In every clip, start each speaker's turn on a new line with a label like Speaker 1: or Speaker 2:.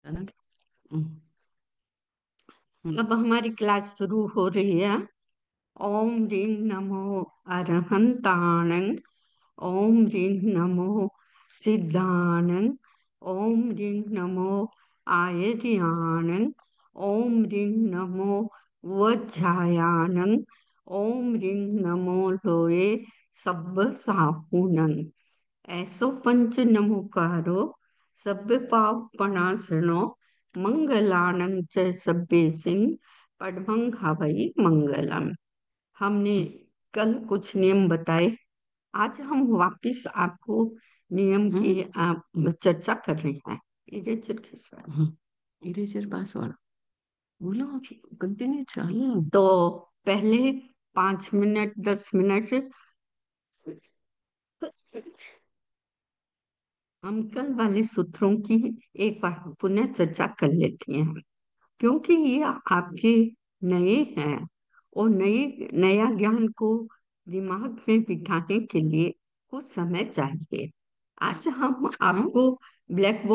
Speaker 1: है ना। अब हमारी क्लास शुरू हो रही है। ओम ह्रीं नमो अरहंताणं। ओम ह्रीं नमो सिद्धाणं। ओम ह्रीं नमो आयर्याणं। ओम ह्रीं नमो वज्रायाणं। ओम ह्रीं नमो लोये सब्ब साहुणं। ऐसो पंच नमोकारो सभ्य पाप प्रणाशनो मंगलानं च सभ्य सिंह पढ़मं हवै मंगलम। हमने कल कुछ नियम बताए। आज हम वापिस आपको नियम की चर्चा कर रहे हैं। इरेजर के साथ इरेजर पासवर्ड बोलो, कंटिन्यू चालू। तो पहले 5 मिनट 10 मिनट हम कल वाले सूत्रों की एक बार पुनः चर्चा कर लेते हैं, क्योंकि ये आपके नए हैं और नया ज्ञान को दिमाग में बिठाने के लिए कुछ समय चाहिए। आज हम आपको ब्लैक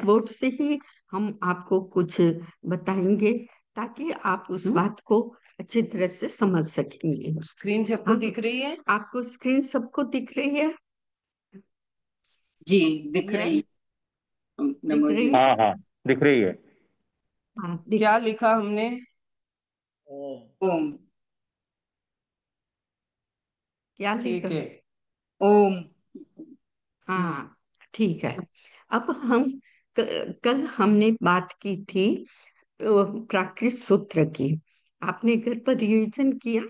Speaker 1: बोर्ड से ही हम आपको कुछ बताएंगे, ताकि आप उस बात को अच्छी तरह से समझ सकेंगे। स्क्रीन सबको दिख रही है? आपको स्क्रीन सबको दिख रही है?
Speaker 2: जी दिख रही
Speaker 1: यस, दिख
Speaker 2: नमो
Speaker 1: रही
Speaker 2: जी।
Speaker 1: है।
Speaker 3: हाँ हाँ, दिख रही है।
Speaker 1: हाँ, क्या लिखा हमने?
Speaker 2: ओम।
Speaker 1: क्या लिखा?
Speaker 4: ठीक है।
Speaker 2: ओम।
Speaker 1: हाँ, ठीक है। अब हम कल हमने बात की थी प्राकृत सूत्र की। आपने घर पर रिवीजन किया?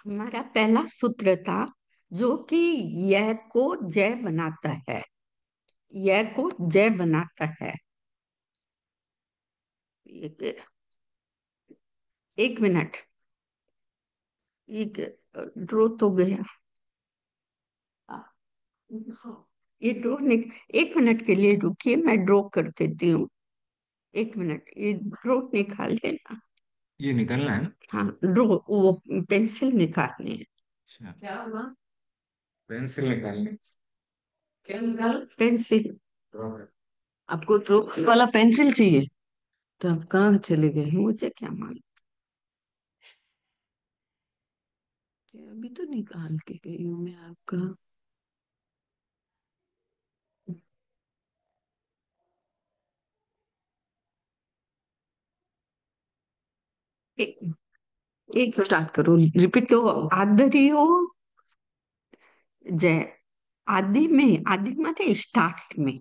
Speaker 1: हमारा पहला सूत्र था जो कि यह को जय बनाता है। यह को जय बनाता है। एक, एक मिनट, एक ड्रॉ तो गया। ये ड्रॉ एक मिनट के लिए रुकिए, मैं ड्रॉ कर देती हूँ। एक मिनट, ये ड्रॉ निकाल लेना।
Speaker 3: ये निकलना है ना?
Speaker 1: हाँ, ड्रॉ वो पेंसिल निकालनी है।
Speaker 3: अच्छा,
Speaker 1: क्या हुआ?
Speaker 3: पेंसिल निकालनी।
Speaker 1: क्या निकाल? पेंसिल।
Speaker 3: ड्रॉ कर।
Speaker 4: आपको ड्रॉ वाला पेंसिल चाहिए?
Speaker 1: तो आप कहाँ चले गए? मुझे क्या मालूम।
Speaker 4: अभी तो निकाल के गई हूँ मैं आपका।
Speaker 1: एक, एक स्टार्ट करो, रिपीट तो आदरी हो जय। आदि माने स्टार्ट में,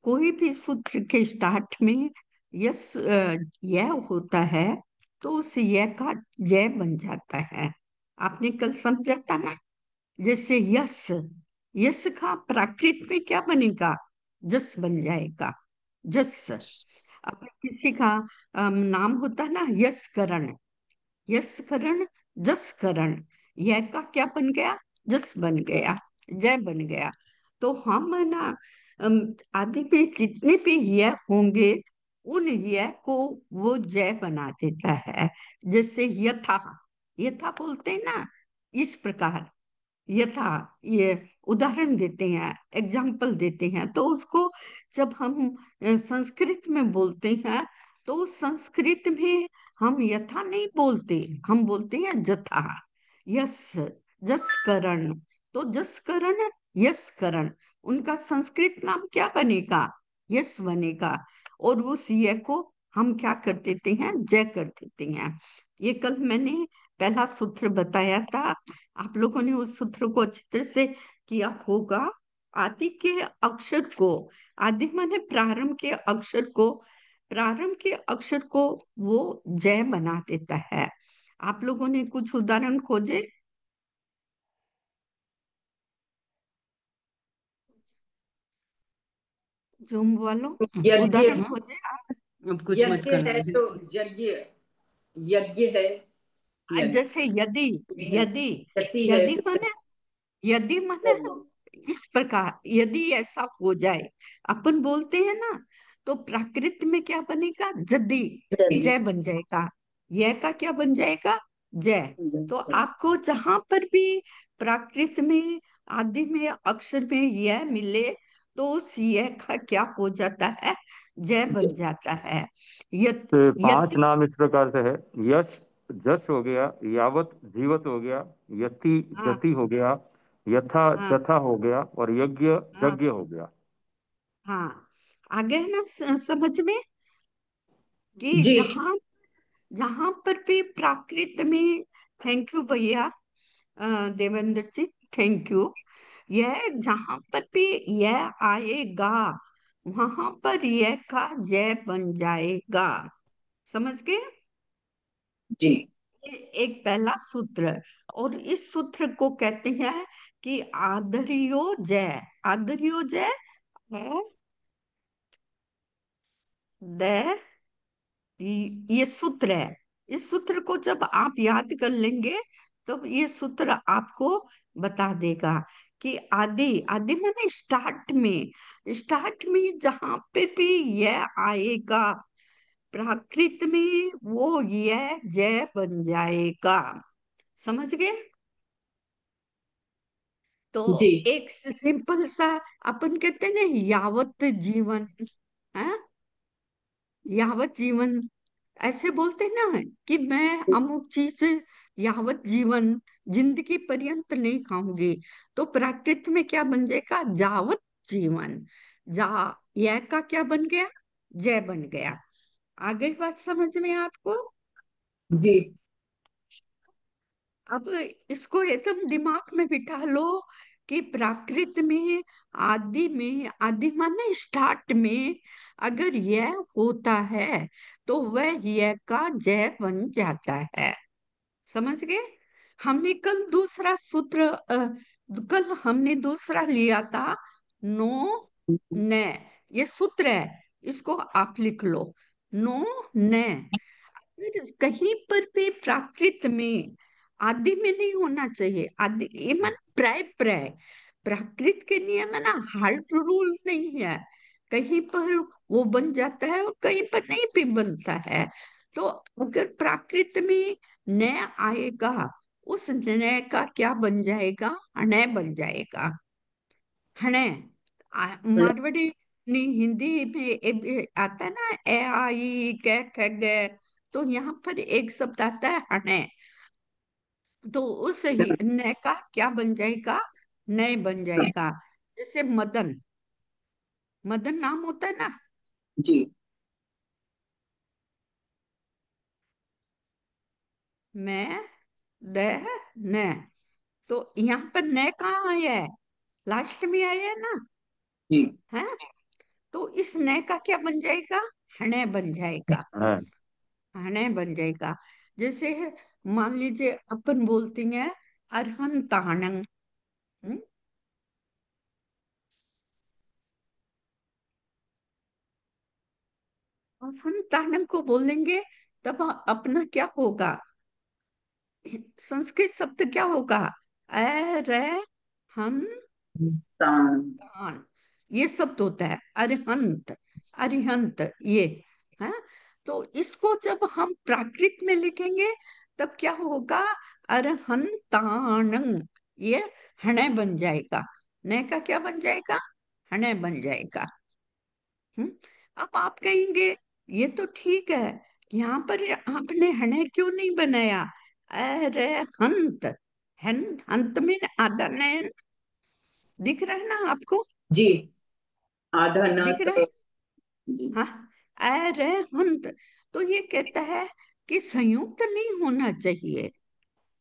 Speaker 1: कोई भी सूत्र के स्टार्ट में यस यह होता है तो उस यह का जय बन जाता है। आपने कल समझा था ना? जैसे यस, यस का प्राकृत में क्या बनेगा? जस बन जाएगा। जस। अब किसी का नाम होता है ना, यस करण। यस करण, जस करण, यह का क्या बन गया? जस बन गया, जय बन गया। तो हम है ना, आदि में जितने भी यह होंगे उन यह को वो जय बना देता है। जैसे यथा, यथा बोलते हैं ना, इस प्रकार। यथा, ये उदाहरण देते हैं, एग्जाम्पल देते हैं, तो उसको जब हम संस्कृत में बोलते हैं तो उस संस्कृत में हम यथा नहीं बोलते, हम बोलते हैं जथा। यस, जस करण। तो जस करण, यस करण, उनका संस्कृत नाम क्या बनेगा? यस बनेगा। और उस य को हम क्या कर देते हैं? जय कर देते हैं। ये कल मैंने पहला सूत्र बताया था। आप लोगों ने उस सूत्र को अच्छी तरह से किया होगा। आदि के अक्षर को, आदि माने प्रारंभ के अक्षर को, प्रारंभ के अक्षर को वो जय बना देता है। आप लोगों ने कुछ उदाहरण खोजे? जूम वालों,
Speaker 2: यज्ञ।
Speaker 1: उदाहरण खोजे आप।
Speaker 4: अब कुछ मत
Speaker 2: यज्ञ
Speaker 4: करना।
Speaker 2: है तो यज्ञ, यज्ञ है। यज्ञ।
Speaker 1: जैसे यदि, यदि,
Speaker 2: यति है
Speaker 1: यदि
Speaker 2: तो
Speaker 1: माने, यदि माने इस प्रकार, यदि ऐसा हो जाए, अपन बोलते हैं ना, तो प्राकृत में क्या बनेगा? यदि,
Speaker 2: यज्ञ।
Speaker 1: जय बन जाएगा। यह का क्या बन जाएगा? जय। तो आपको जहां पर भी प्राकृत में, आदि में, अक्षर में यह मिले तो उस य का क्या हो जाता है? जय बन जाता है। यत
Speaker 5: तो पांच
Speaker 1: यति।
Speaker 5: नाम इस प्रकार से है। यश, जस हो गया। यावत, जीवत हो गया। यति,
Speaker 1: हाँ
Speaker 5: जति हो गया। यथा,
Speaker 1: हाँ
Speaker 5: जथा हो गया। और यज्ञ,
Speaker 1: हाँ
Speaker 5: यज्ञ हो गया।
Speaker 1: हाँ। आ गया ना समझ में? कि
Speaker 2: जी
Speaker 1: जहां जहां पर भी प्राकृत में, थैंक यू भैया, देवेंद्र जी, थैंक यू। यह जहां पर भी यह आएगा, वहां पर यह का जय बन जाएगा। समझ गए?
Speaker 2: जी
Speaker 1: ये एक पहला सूत्र है। और इस सूत्र को कहते हैं कि आदरियो जय। आदरियो जय है द ये सूत्र है। इस सूत्र को जब आप याद कर लेंगे, तो ये सूत्र आपको बता देगा कि आदि, आदि माने स्टार्ट में, स्टार्ट में जहां पे भी यह आएगा प्राकृत में, वो यह जय बन जाएगा। समझ गए? तो
Speaker 2: जी
Speaker 1: एक सिंपल सा, अपन कहते हैं ना, यावत जीवन है, यावत जीवन, ऐसे बोलते हैं ना कि मैं अमुक चीज यावत जीवन, जिंदगी पर्यंत नहीं खाऊंगी। तो प्राकृत में क्या बन जाएगा? जावत जीवन। जा, यह का क्या बन गया? जय बन गया। आगे बात समझ में आपको?
Speaker 2: जी
Speaker 1: अब इसको एकदम दिमाग में बिठा लो कि प्राकृत में, आदि माने स्टार्ट में, अगर यह होता है तो वह यह का जय बन जाता है। समझ गए? हमने कल दूसरा सूत्र कल हमने दूसरा लिया था, नो न। ये सूत्र है, इसको आप लिख लो, नो न। फिर कहीं पर भी प्राकृत में आदि में नहीं होना चाहिए। आदि ये मन प्राय प्राय प्राकृत के नियम है ना, हार्ड रूल नहीं है। कहीं पर वो बन जाता है और कहीं पर नहीं भी बनता है। तो अगर प्राकृत में न आएगा, उस न का क्या बन जाएगा? अणय बन जाएगा। हणे मारवाड़ी नहीं, हिंदी में आता है ना, ए आई कै ख ग। तो यहाँ पर एक शब्द आता है हणे। तो उस ही न का क्या बन जाएगा? नय बन जाएगा। जैसे मदन, मदन नाम होता है ना।
Speaker 2: जी
Speaker 1: मैं, द, न। तो यहाँ पर न कहाँ आया है? लास्ट में आया है ना,
Speaker 2: जी
Speaker 1: है? तो इस न का क्या बन जाएगा? हणे बन जाएगा।
Speaker 5: है।
Speaker 1: हणे बन जाएगा। जैसे मान लीजिए अपन बोलती हैं अरहंताणं। हम्म? अरहंताणं को बोलेंगे, तब अपना क्या होगा? संस्कृत शब्द क्या होगा? अरहंतान।
Speaker 2: तान
Speaker 1: ये शब्द होता है अरिहंत, अरिहंत ये है। तो इसको जब हम प्राकृत में लिखेंगे, तब क्या होगा? अरहंताणं। ये हणे बन जाएगा। न का क्या बन जाएगा? हणे बन जाएगा। हम्म? अब आप कहेंगे ये तो ठीक है, यहाँ पर आपने हने क्यों नहीं बनाया? अरे हंत, हंत में आधा नयन दिख रहा है ना आपको?
Speaker 2: जी आधा न
Speaker 1: दिख रहा है?
Speaker 2: तो जी
Speaker 1: हाँ, अरे हंत। तो ये कहता है कि संयुक्त नहीं होना चाहिए।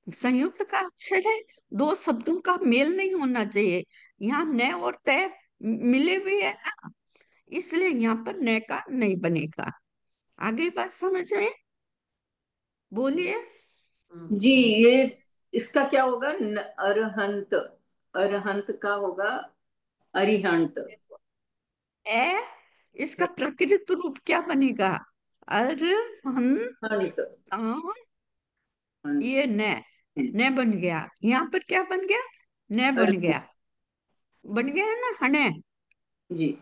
Speaker 1: संयुक्त का अक्षर है, दो शब्दों का मेल नहीं होना चाहिए। यहाँ न और तय मिले हुए है ना, इसलिए यहाँ पर न का नहीं बनेगा। आगे बात समझ में? बोलिए।
Speaker 2: जी ये इसका क्या होगा अरहंत, अरहंत का होगा अरिहंत।
Speaker 1: ए, इसका प्रकृत रूप क्या बनेगा? अर, हन,
Speaker 2: हंत
Speaker 1: तान।
Speaker 2: हंत
Speaker 1: ये न बन गया। यहाँ पर क्या बन गया? न बन
Speaker 2: अरि
Speaker 1: गया। बन गया है ना हने।
Speaker 2: जी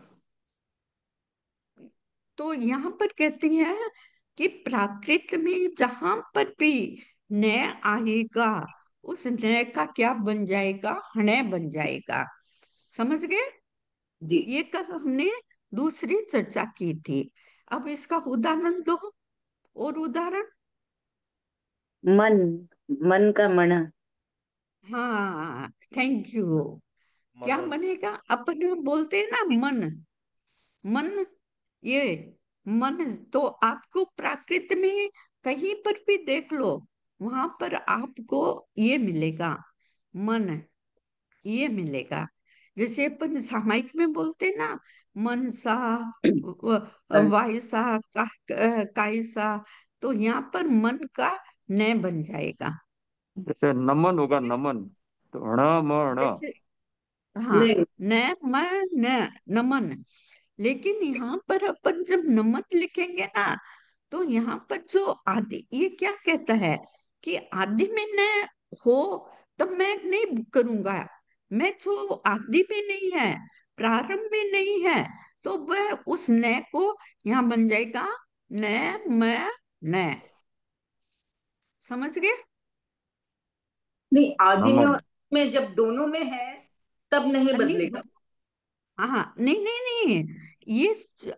Speaker 1: तो यहाँ पर कहती हैं कि प्राकृत में जहां पर भी न आएगा, उस न का क्या बन जाएगा? हने बन जाएगा। समझ गए?
Speaker 2: जी।
Speaker 1: ये कल हमने दूसरी चर्चा की थी। अब इसका उदाहरण दो, और उदाहरण।
Speaker 6: मन, मन का मना।
Speaker 1: हाँ, थैंक यू। क्या
Speaker 7: मनन।
Speaker 1: बनेगा? अपन बोलते हैं ना मन, मन, ये मन। तो आपको प्राकृत में कहीं पर भी देख लो, वहां पर आपको ये मिलेगा, मन, ये मिलेगा। जैसे अपन सामायिक में बोलते हैं ना, मन सा, वाय सा, काय सा। तो यहाँ पर मन का न बन जाएगा।
Speaker 5: जैसे नमन होगा, नमन, तो ण म ण।
Speaker 1: जैसे, हाँ,
Speaker 2: नहीं।
Speaker 1: न म न, नमन। लेकिन यहाँ पर अपन जब नमन लिखेंगे ना, तो यहाँ पर जो आदि, ये क्या कहता है कि आदि में न हो, तब मैं नहीं करूंगा। मैं जो आदि में नहीं है, प्रारंभ में नहीं है, तो वह उस न को यहाँ बन जाएगा न मैं न। समझ गए?
Speaker 2: नहीं, आदि में
Speaker 5: नमन।
Speaker 2: और अंत में जब दोनों में है तब नहीं
Speaker 1: नहीं,
Speaker 2: बदलेगा।
Speaker 1: हाँ, नहीं नहीं नहीं, ये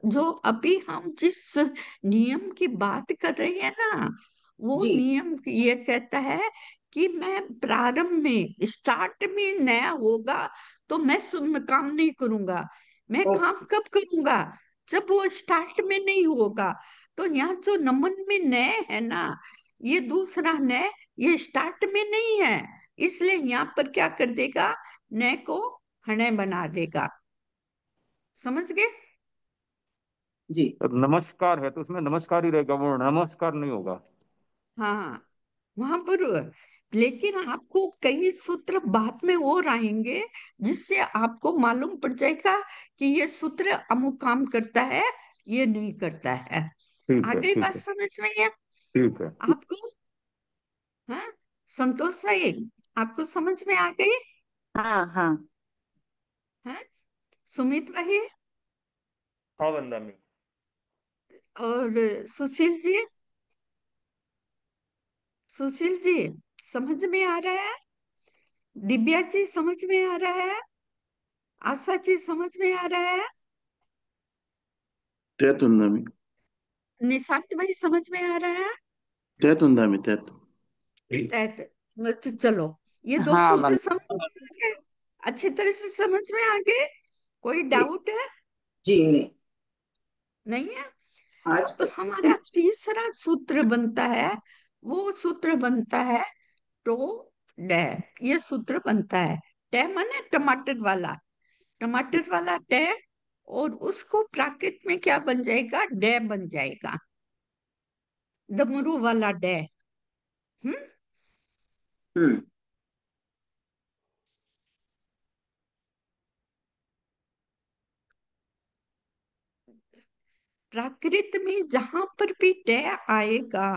Speaker 1: जो अभी हम जिस नियम की बात कर रहे हैं ना, वो
Speaker 2: जी।
Speaker 1: नियम ये कहता है कि मैं प्रारंभ में, स्टार्ट में नया होगा, तो मैं काम नहीं करूंगा। मैं
Speaker 2: ओके।
Speaker 1: काम कब करूंगा? जब वो स्टार्ट में नहीं होगा। तो यहाँ जो नमन में नए है ना, ये दूसरा नए, ये स्टार्ट में नहीं है। इसलिए यहाँ पर क्या कर देगा, नए को हने बना देगा। समझ गए?
Speaker 2: जी।
Speaker 5: अब नमस्कार है तो उसमें नमस्कार ही रहेगा, वो नमस्कार नहीं होगा।
Speaker 1: हाँ, वहां पर। लेकिन आपको कई सूत्र बाद में और आएंगे, जिससे आपको मालूम पड़ जाएगा कि ये सूत्र अमुक काम करता है, ये नहीं करता है।
Speaker 5: ठीक
Speaker 1: आ
Speaker 5: है,
Speaker 1: गई
Speaker 5: ठीक
Speaker 1: बात
Speaker 5: है,
Speaker 1: समझ में ये
Speaker 5: ठीक है।
Speaker 1: आपको? हाँ, संतोष भाई, आपको समझ में आ गई?
Speaker 6: हाँ हाँ।
Speaker 1: हाँ, सुमित भाई
Speaker 7: हाँ वंदा में।
Speaker 1: और सुशील जी, सुशील जी समझ में आ रहा है? दिव्या जी समझ में आ रहा है? आशा जी समझ में आ रहा है?
Speaker 8: Teto Ndami.
Speaker 1: निशांत भाई समझ में आ रहा है?
Speaker 8: Teto Ndami, teto.
Speaker 1: तो चलो, ये दो
Speaker 6: हाँ
Speaker 1: सूत्र
Speaker 6: वन।
Speaker 1: समझ में आ गए? अच्छी तरह से समझ में आ गए? कोई
Speaker 2: जी।
Speaker 1: डाउट है?
Speaker 2: जी नहीं।
Speaker 1: नहीं है?
Speaker 2: आज
Speaker 1: अब
Speaker 2: तक।
Speaker 1: हमारा तीसरा सूत्र बनता है, वो सूत्र बनता है टो डे। ये सूत्र बनता है, टे माने टमाटर वाला, टमाटर वाला टे। और उसको प्राकृत में क्या बन जाएगा, डे बन जाएगा, डमरू वाला डे। हम्म।
Speaker 2: हम्म।
Speaker 1: प्राकृत में जहां पर भी टे आएगा,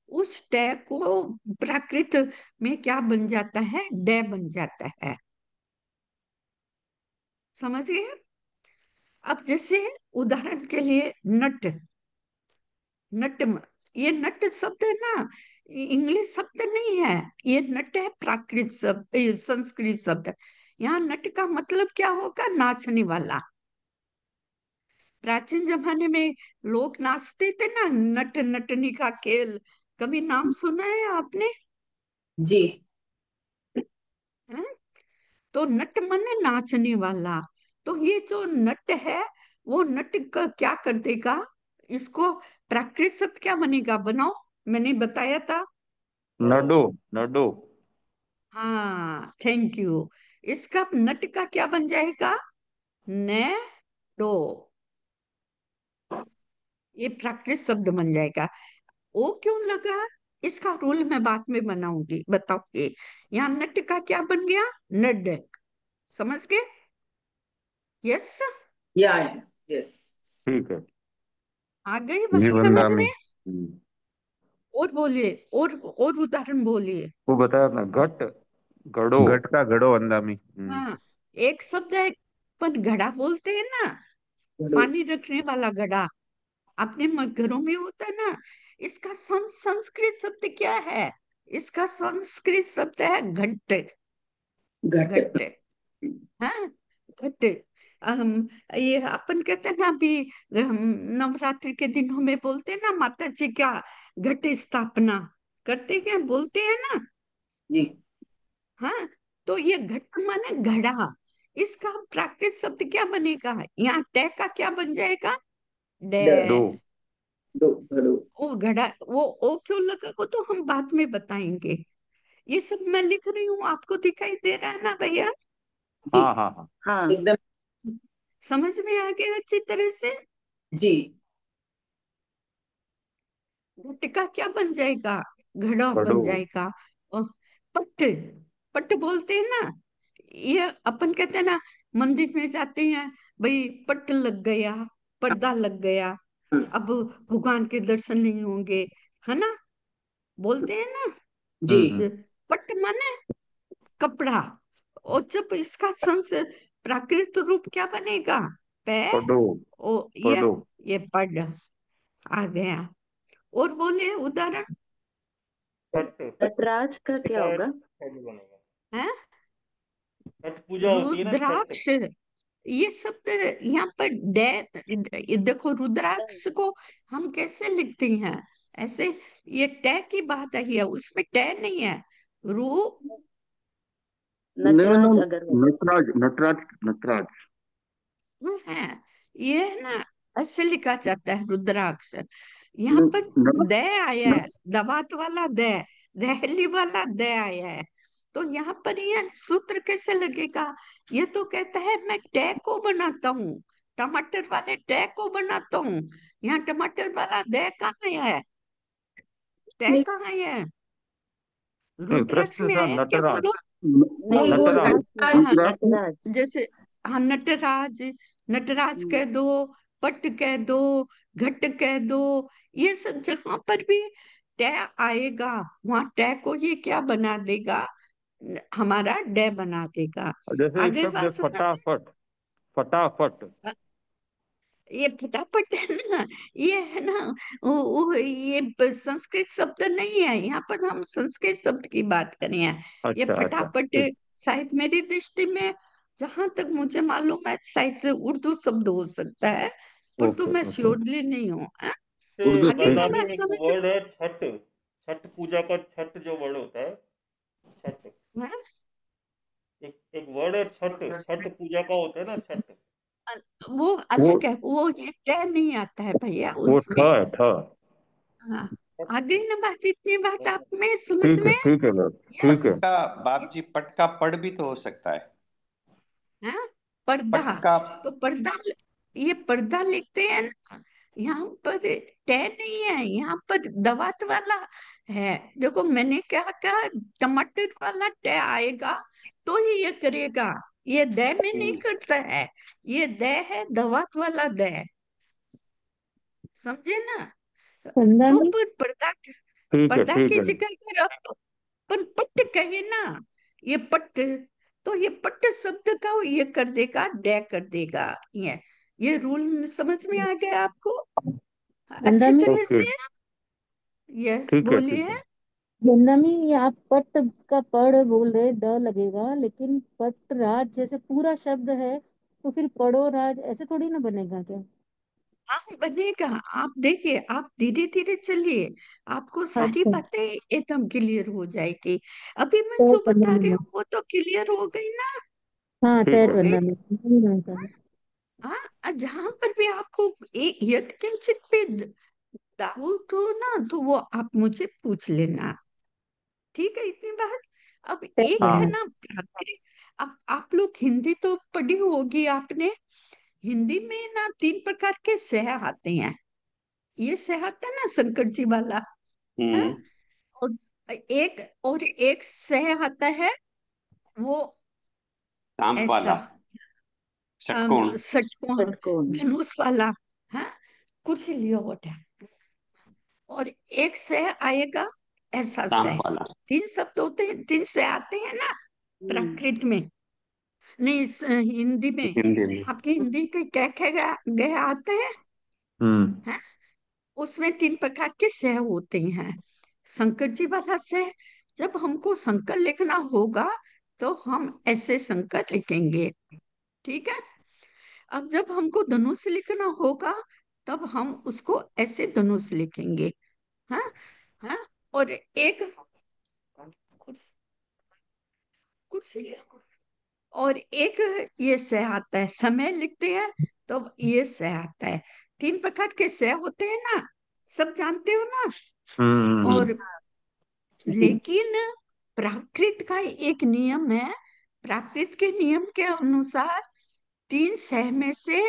Speaker 1: उस टे को प्राकृत में क्या बन जाता है, डे बन जाता है। समझ गए? अब जैसे उदाहरण के लिए नट, नट, ये नट शब्द है ना, इंग्लिश शब्द नहीं है। ये नट है प्राकृत शब्द, ये संस्कृत शब्द है। यहाँ नट का मतलब क्या होगा, नाचने वाला। प्राचीन जमाने में लोग नाचते थे ना, नट नटनी का खेल, कभी नाम सुना है आपने?
Speaker 2: जी।
Speaker 1: हैं? तो नट माने नाचने वाला। तो ये जो नट है, वो नट का क्या कर देगा, इसको प्राकृत शब्द क्या बनेगा, बनाओ, मैंने बताया था।
Speaker 5: नडो, नडो।
Speaker 1: हाँ, थैंक यू। इसका नट का क्या बन जाएगा, ने डो। ये प्राकृत शब्द बन जाएगा। वो क्यों लगा, इसका रूल मैं बाद में बनाऊंगी, बताओगे। यहाँ नट का क्या बन गया, नड। समझ गए? यस,
Speaker 2: या यस।
Speaker 5: ठीक है।
Speaker 1: आ गई
Speaker 3: जी
Speaker 1: बात समझ
Speaker 3: वंदा में।
Speaker 1: में? और बोलिए, और उदाहरण बोलिए।
Speaker 5: वो बताया आपने, घट, घड़ो।
Speaker 3: घट का घड़ो वंदा में।
Speaker 1: हाँ, एक शब्द है, अपन घड़ा बोलते हैं ना, पानी रखने वाला घड़ा, अपने घरों में होता है ना। इसका संस्कृत शब्द क्या है? इसका संस्कृत शब्द है घट,
Speaker 2: घट।
Speaker 1: घट। हाँ, घट। ये अपन कहते हैं ना अभी, हम नवरात्रि के दिनों में बोलते हैं ना माता जी का घट स्थापना करते हैं, बोलते हैं ना।
Speaker 2: जी
Speaker 1: हाँ, तो ये घट माने घड़ा, इसका प्राकृत शब्द क्या बनेगा? यहाँ टे का क्या बन जाएगा? डे।
Speaker 2: ड
Speaker 5: दो।
Speaker 2: दो घड़ो।
Speaker 1: वो घड़ा, वो ओ क्यों लगा वो तो हम बाद में बताएंगे। ये सब मैं लिख रही हूँ, आपको दिखाई दे रहा है ना भैया?
Speaker 2: जी
Speaker 5: हाँ हाँ हाँ।
Speaker 6: हाँ
Speaker 2: एकदम।
Speaker 1: समझ में आ गया अच्छी तरह से?
Speaker 2: जी
Speaker 1: घट का क्या बन जाएगा? घड़ा
Speaker 5: पढ़ो।
Speaker 1: बन जाएगा। और पट, पट बोलते हैं ना, ये अपन कहते हैं ना, मंदिर में जाते हैं, भाई पट लग गया, पर्दा लग गया, अब भगवान के दर्शन नहीं होंगे, है ना, बोलते हैं ना।
Speaker 2: जी
Speaker 1: तो पट माने कपड़ा, और जब इसका संस प्राकृत रूप क्या बनेगा? पै।
Speaker 5: पढ़ो।
Speaker 1: ओ
Speaker 5: पढ़ो।
Speaker 1: ये पढ़ आ गया। और बोले उदाहरण
Speaker 7: छठ
Speaker 6: नटराज का क्या
Speaker 7: का
Speaker 6: होगा?
Speaker 7: छठ बनेगा।
Speaker 1: है।
Speaker 7: छठ पूजा होती है ना, छठ।
Speaker 1: रुद्राक्ष, ये शब्द यहाँ पर डे, ये देखो रुद्राक्ष को हम कैसे लिखते हैं? ऐसे, ये टे की बात आई है, उसमें टे नहीं है। रू
Speaker 8: नहीं
Speaker 6: नटराज
Speaker 8: मैम,
Speaker 6: अगर हो।
Speaker 8: नटराज नटराज नटराज।
Speaker 1: है, ये है ना, ऐसे लिखा जाता है रुद्राक्ष। यहाँ
Speaker 8: न,
Speaker 1: पर
Speaker 8: न,
Speaker 1: दे आया
Speaker 8: न,
Speaker 1: है, दवात वाला दे, दहली वाला दे आया है। तो यहाँ पर यह सूत्र कैसे लगेगा? ये तो कहता है मैं टै को बनाता हूँ, टमाटर वाले टै को बनाता हूँ। यहाँ टमाटर वाला दे कहाँ आया है? टै
Speaker 2: नहीं
Speaker 1: कहाँ आया है?
Speaker 5: नहीं,
Speaker 1: रुद्राक्ष
Speaker 5: प्रश्न
Speaker 1: में
Speaker 5: था
Speaker 1: आया क्या
Speaker 5: नटराज।
Speaker 1: बोलो?
Speaker 6: नहीं,
Speaker 2: नहीं वो
Speaker 5: नटराज।
Speaker 6: नटराज नहीं है,
Speaker 1: हाँ,
Speaker 2: नटराज।
Speaker 6: नटराज।
Speaker 1: जैसे, हाँ नटराज, नटराज
Speaker 6: हम्म,
Speaker 1: कह दो, पट कह दो, घट कह दो, ये सब जहां पर भी टै आएगा, वहां टै को ये क्या बना देगा? हमारा डे बना देगा।
Speaker 5: जैसे एक
Speaker 1: आगे
Speaker 5: शब्द है
Speaker 1: बात समझ।
Speaker 5: फटाफट। फटाफट।
Speaker 1: ये फटाफट है ना, ये है ना, ये संस्कृत शब्द नहीं है, यहाँ पर हम संस्कृत शब्द की बात कर रहे हैं। ये
Speaker 5: अच्छा अच्छा,
Speaker 1: फटाफट
Speaker 5: ठीक।
Speaker 1: शायद मेरी दृष्टि में, जहां तक मुझे मालूम है, शायद उर्दू शब्द हो सकता है, पर तो
Speaker 5: ओके
Speaker 1: मैं
Speaker 5: ओके।
Speaker 1: श्योरली नहीं हूँ, हाँ?
Speaker 2: उर्दू
Speaker 1: आगे
Speaker 5: ठीक
Speaker 1: का
Speaker 7: बंदा
Speaker 5: है।
Speaker 7: में
Speaker 1: बात
Speaker 7: एक
Speaker 1: समझ
Speaker 7: वर्ड है छठ। छठ पूजा का छठ जो वर्ड होता है, छठ।
Speaker 1: में, हाँ?
Speaker 7: एक वर्ड है छठ, छठ पूजा का होता है ना, छठ।
Speaker 1: वो
Speaker 5: वो
Speaker 1: अलग है, वो ये टै नहीं आता है भैया
Speaker 5: वो ठ
Speaker 1: उसमें।
Speaker 5: है, ठ।
Speaker 1: हाँ,
Speaker 7: छठ।
Speaker 1: आगे ना बात, इतनी बात आप में समझ
Speaker 5: ठीक है
Speaker 1: में।
Speaker 5: ठीक है बात,
Speaker 1: यस।
Speaker 5: ठीक
Speaker 9: पट
Speaker 5: है।
Speaker 9: का, बाप जी, पट का पड़ भी तो हो सकता है।
Speaker 1: हाँ, पर्दा,
Speaker 9: पट का।
Speaker 1: तो पर्दा, ये पर्दा लिखते हैं ना, यहाँ पर टै नहीं है, यहाँ पर दवात वाला है। देखो मैंने क्या कहा, टमाटर वाला टै आएगा तो ही ये करेगा, ये दे में नहीं करता है, ये दे है दवात वाला दे, समझे ना?
Speaker 6: चंदा
Speaker 1: तो
Speaker 6: में।
Speaker 1: पर पर्दा,
Speaker 5: ठीक है
Speaker 1: पर्दा
Speaker 5: ठीक
Speaker 1: की
Speaker 5: है।
Speaker 1: जगह अगर आप पर पट कहे ना, ये पट, तो ये पट शब्द का ये कर देगा, डे कर देगा। ये रूल समझ में आ गया आपको
Speaker 6: चंदा
Speaker 1: अच्छी
Speaker 6: में।
Speaker 1: तरह
Speaker 5: ओके।
Speaker 1: से? यस,
Speaker 5: ठीक है ठीक
Speaker 1: बोलिए।
Speaker 5: है।
Speaker 6: चंदा में ये आप पट का पढ़ बोल रहे, ड लगेगा, लेकिन पट राज जैसे पूरा शब्द है, तो फिर पढ़ो राज ऐसे थोड़ी ना बनेगा क्या?
Speaker 1: हाँ बनेगा, आप देखिए, आप धीरे धीरे चलिए, आपको सारी
Speaker 6: अच्छा।
Speaker 1: बातें एकदम क्लियर हो जाएगी। अभी मैं
Speaker 6: तो
Speaker 1: जो बता
Speaker 6: चंदा
Speaker 1: रही
Speaker 6: में।
Speaker 1: हूँ वो तो क्लियर हो गई ना?
Speaker 6: हाँ,
Speaker 5: ठीक
Speaker 6: तय
Speaker 5: है।
Speaker 1: हो गई।
Speaker 6: चंदा में नहीं जानता है।
Speaker 1: हाँ, जहां पर भी आपको एक यद किंचित भी डाउट हो ना, तो वो आप मुझे पूछ लेना, ठीक है? इतनी बात। अब
Speaker 6: तय
Speaker 1: एक है
Speaker 5: हाँ।
Speaker 6: चंदा।
Speaker 1: ना प्राकृत, अब आप लोग हिंदी तो पढ़ी होगी आपने, हिंदी में ना तीन प्रकार के सह आते हैं। ये सह आता है ना शंकर जी वाला, है,
Speaker 9: हम्म।
Speaker 1: और एक सह आता है, वो
Speaker 9: सांप
Speaker 1: ऐसा,
Speaker 9: वाला, षटकोण।
Speaker 1: षटकोण,
Speaker 6: षटकोण।
Speaker 1: धनुष वाला, है, कुर्सी लियो बेटा। और एक से आएगा ऐसा से।
Speaker 9: सांप वाला।
Speaker 1: तीन शब्द होते हैं, तीन से आते हैं ना
Speaker 6: हम्म।
Speaker 1: प्राकृत में, नहीं हिंदी में।
Speaker 9: हिंदी में।
Speaker 1: आपके हिंदी के क्या क्या गया आते हैं,
Speaker 5: हम्म।
Speaker 1: हैं? उसमें तीन प्रकार के से होते हैं। शंकर जी वाला से, जब हमको शंकर लिखना होगा तो हम ऐसे शंकर लिखेंगे, ठीक है? अब जब हमको धनुष लिखना होगा तब हम उसको ऐसे धनुष लिखेंगे। हाँ हाँ। और एक कुर्सी कुर्सी और एक ये से आता है, समय लिखते हैं तो ये से आता है। तीन प्रकार के से होते हैं ना, सब जानते हो ना। और लेकिन प्राकृत का एक नियम है, प्राकृत के नियम के अनुसार तीन सह में से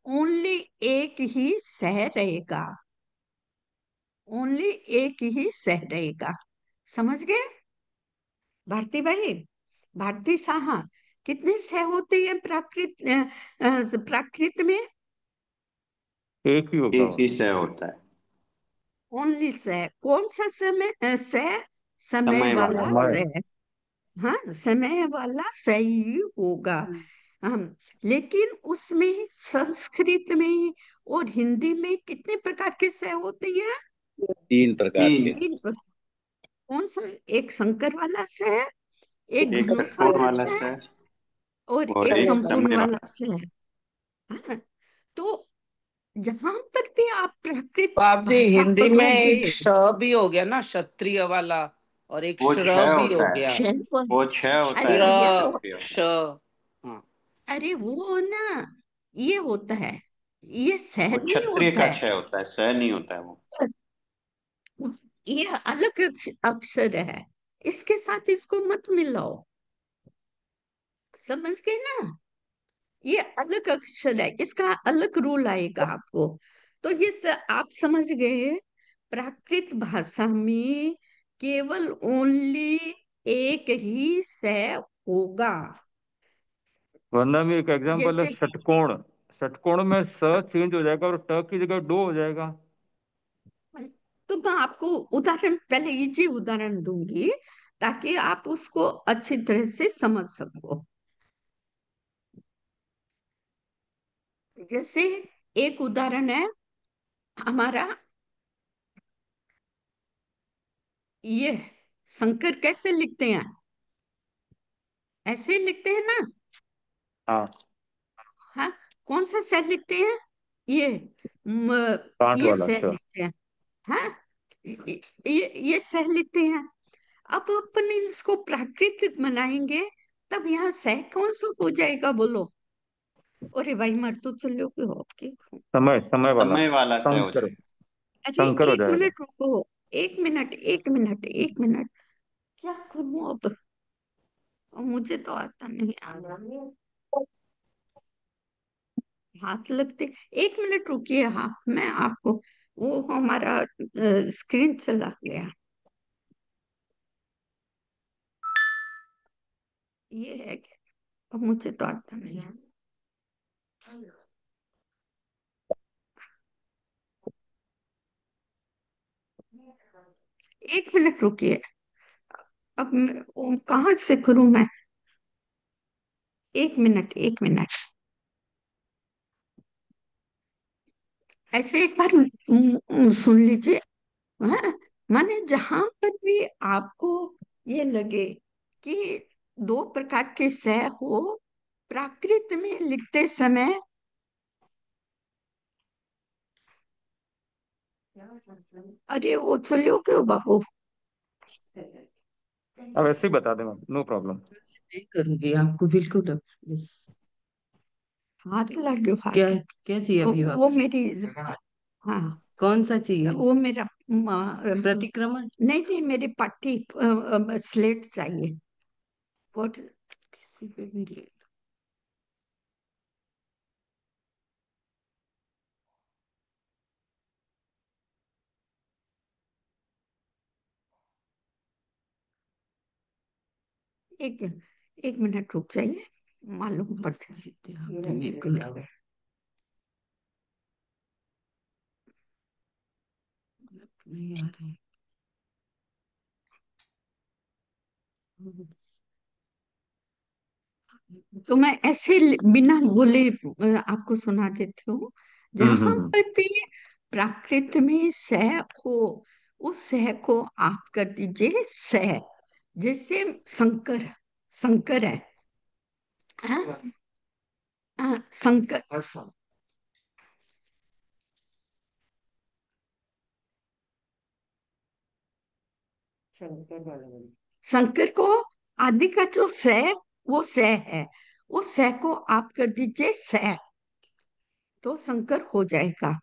Speaker 1: ओनली एक ही सह रहेगा, ओनली एक ही सह रहेगा। समझ गए भारती भाई? भारती साहा, कितने सह होते हैं प्राकृत में?
Speaker 5: एक ही होगा
Speaker 9: एक ही से होता है।
Speaker 1: ओनली सह। कौन सा सह? समय
Speaker 9: समय
Speaker 1: वाला
Speaker 9: वाला
Speaker 5: समय।
Speaker 1: सह। हाँ, समय वाला सही होगा। हम लेकिन उसमें संस्कृत में और हिंदी में कितने प्रकार के सह होते हैं?
Speaker 10: 3 प्रकार के।
Speaker 9: तीन।
Speaker 1: तीन कौन सा? एक संकर वाला सह, एक
Speaker 9: एक
Speaker 1: घनोस
Speaker 9: षटकोण
Speaker 1: वाला
Speaker 9: वाला
Speaker 1: सह,
Speaker 9: से
Speaker 1: और
Speaker 9: और
Speaker 1: एक
Speaker 9: एक
Speaker 1: संपूर्ण
Speaker 9: समय
Speaker 1: वाला
Speaker 9: वाला।
Speaker 1: सह। हाँ, तो जहां पर भी आप प्राकृत
Speaker 10: तो आप जी
Speaker 1: भाषा
Speaker 10: हिंदी में
Speaker 1: पढ़ोगे,
Speaker 10: एक श भी हो गया ना, क्षत्रिय वाला, और एक
Speaker 9: वो
Speaker 10: श्र
Speaker 9: छह
Speaker 10: भी हो
Speaker 9: होता है।
Speaker 10: गया।
Speaker 9: वो छह होता
Speaker 1: अरे
Speaker 10: श्र,
Speaker 9: है,
Speaker 1: भैया,
Speaker 9: क्षत्रिय
Speaker 10: श।
Speaker 9: वाला।
Speaker 10: हाँ।
Speaker 1: अरे वो ना, ये होता है, ये सह
Speaker 9: वो
Speaker 1: नहीं
Speaker 9: क्षत्रिय
Speaker 1: होता
Speaker 9: का
Speaker 1: है।
Speaker 9: छह होता है, स नहीं होता है वो।
Speaker 1: ये अलग अक्षर है, इसके साथ इसको मत मिलाओ। समझ गए ना? ये अलग अक्षर है, इसका अलग रूल आएगा आपको। तो आप समझ गए, प्राकृत भाषा में केवल ओनली एक ही स होगा।
Speaker 5: वरना में एक एग्जांपल है
Speaker 1: जैसे
Speaker 5: षटकोण। षटकोण में स चेंज हो जाएगा और ट की जगह डो हो जाएगा।
Speaker 1: तो मैं आपको उदाहरण, पहले इजी उदाहरण दूंगी ताकि आप उसको अच्छी तरह से समझ सको। जैसे एक उदाहरण है हमारा, ये शंकर कैसे लिखते हैं? ऐसे लिखते हैं ना?
Speaker 5: हाँ,
Speaker 1: हाँ, कौन सा शहर लिखते हैं? ये म,
Speaker 5: कांट
Speaker 1: ये
Speaker 5: वाला
Speaker 1: शहर
Speaker 5: श।
Speaker 1: लिखते हैं। हाँ, ये शहर लिखते हैं। अब अपन इसको प्राकृतिक बनाएंगे, तब यहाँ सह कौन सा हो जाएगा बोलो? अरे भाई, मर तो चलोगे हो आपके।
Speaker 5: समय, समय वाला
Speaker 9: समय वाला से हो
Speaker 5: शंकर।
Speaker 9: जाएगा।
Speaker 1: अरे
Speaker 5: शंकर हो
Speaker 1: एक
Speaker 5: जाएगा।
Speaker 1: मिनट रुको, एक मिनट, एक मिनट, एक मिनट। क्या करूं अब? मुझे तो आता नहीं आ रहा, हाथ लगते। एक मिनट रुकिए, हाँ मैं आपको, वो हमारा स्क्रीन चला गया। ये है क्या? अब मुझे तो आता नहीं है। एक मिनट रुकिए। अब कहाँ से करूं मैं? एक मिनट, एक मिनट। ऐसे एक बार सुन लीजिए। हाँ, माने जहां पर भी आपको ये लगे कि दो प्रकार के स हो प्राकृत में लिखते समय, अरे वो चलो क्यों बाबू?
Speaker 5: अब ऐसे ही बता दें, नो प्रॉब्लम।
Speaker 4: नहीं करूंगी आपको बिल्कुल अब। बस
Speaker 1: हाथ लग गयो, हाथ।
Speaker 4: क्या क्या चाहिए अभी
Speaker 1: वो
Speaker 4: वापस?
Speaker 1: मेरी, हाँ,
Speaker 4: कौन सा चाहिए?
Speaker 1: वो मेरा
Speaker 4: प्रतिक्रमण?
Speaker 1: नहीं जी, मेरी पट्टी स्लेट चाहिए। व्हाट?
Speaker 4: किसी पे भी ले लो।
Speaker 1: एक एक मिनट रुक जाइए, मालूम पड़ता है।
Speaker 4: आपने मेरे को लगा नहीं आ रहा है।
Speaker 1: तो मैं ऐसे बिना बोले आपको सुना देती हूँ। जहां
Speaker 5: हम्म।
Speaker 1: पर भी प्राकृत में स हो, उस स को आप कर दीजिए स। जैसे शंकर, शंकर है, हाँ? शंकर, शंकर को आदि का जो से, वो से है, उस से को आप कर दीजिए से, तो शंकर हो जाएगा।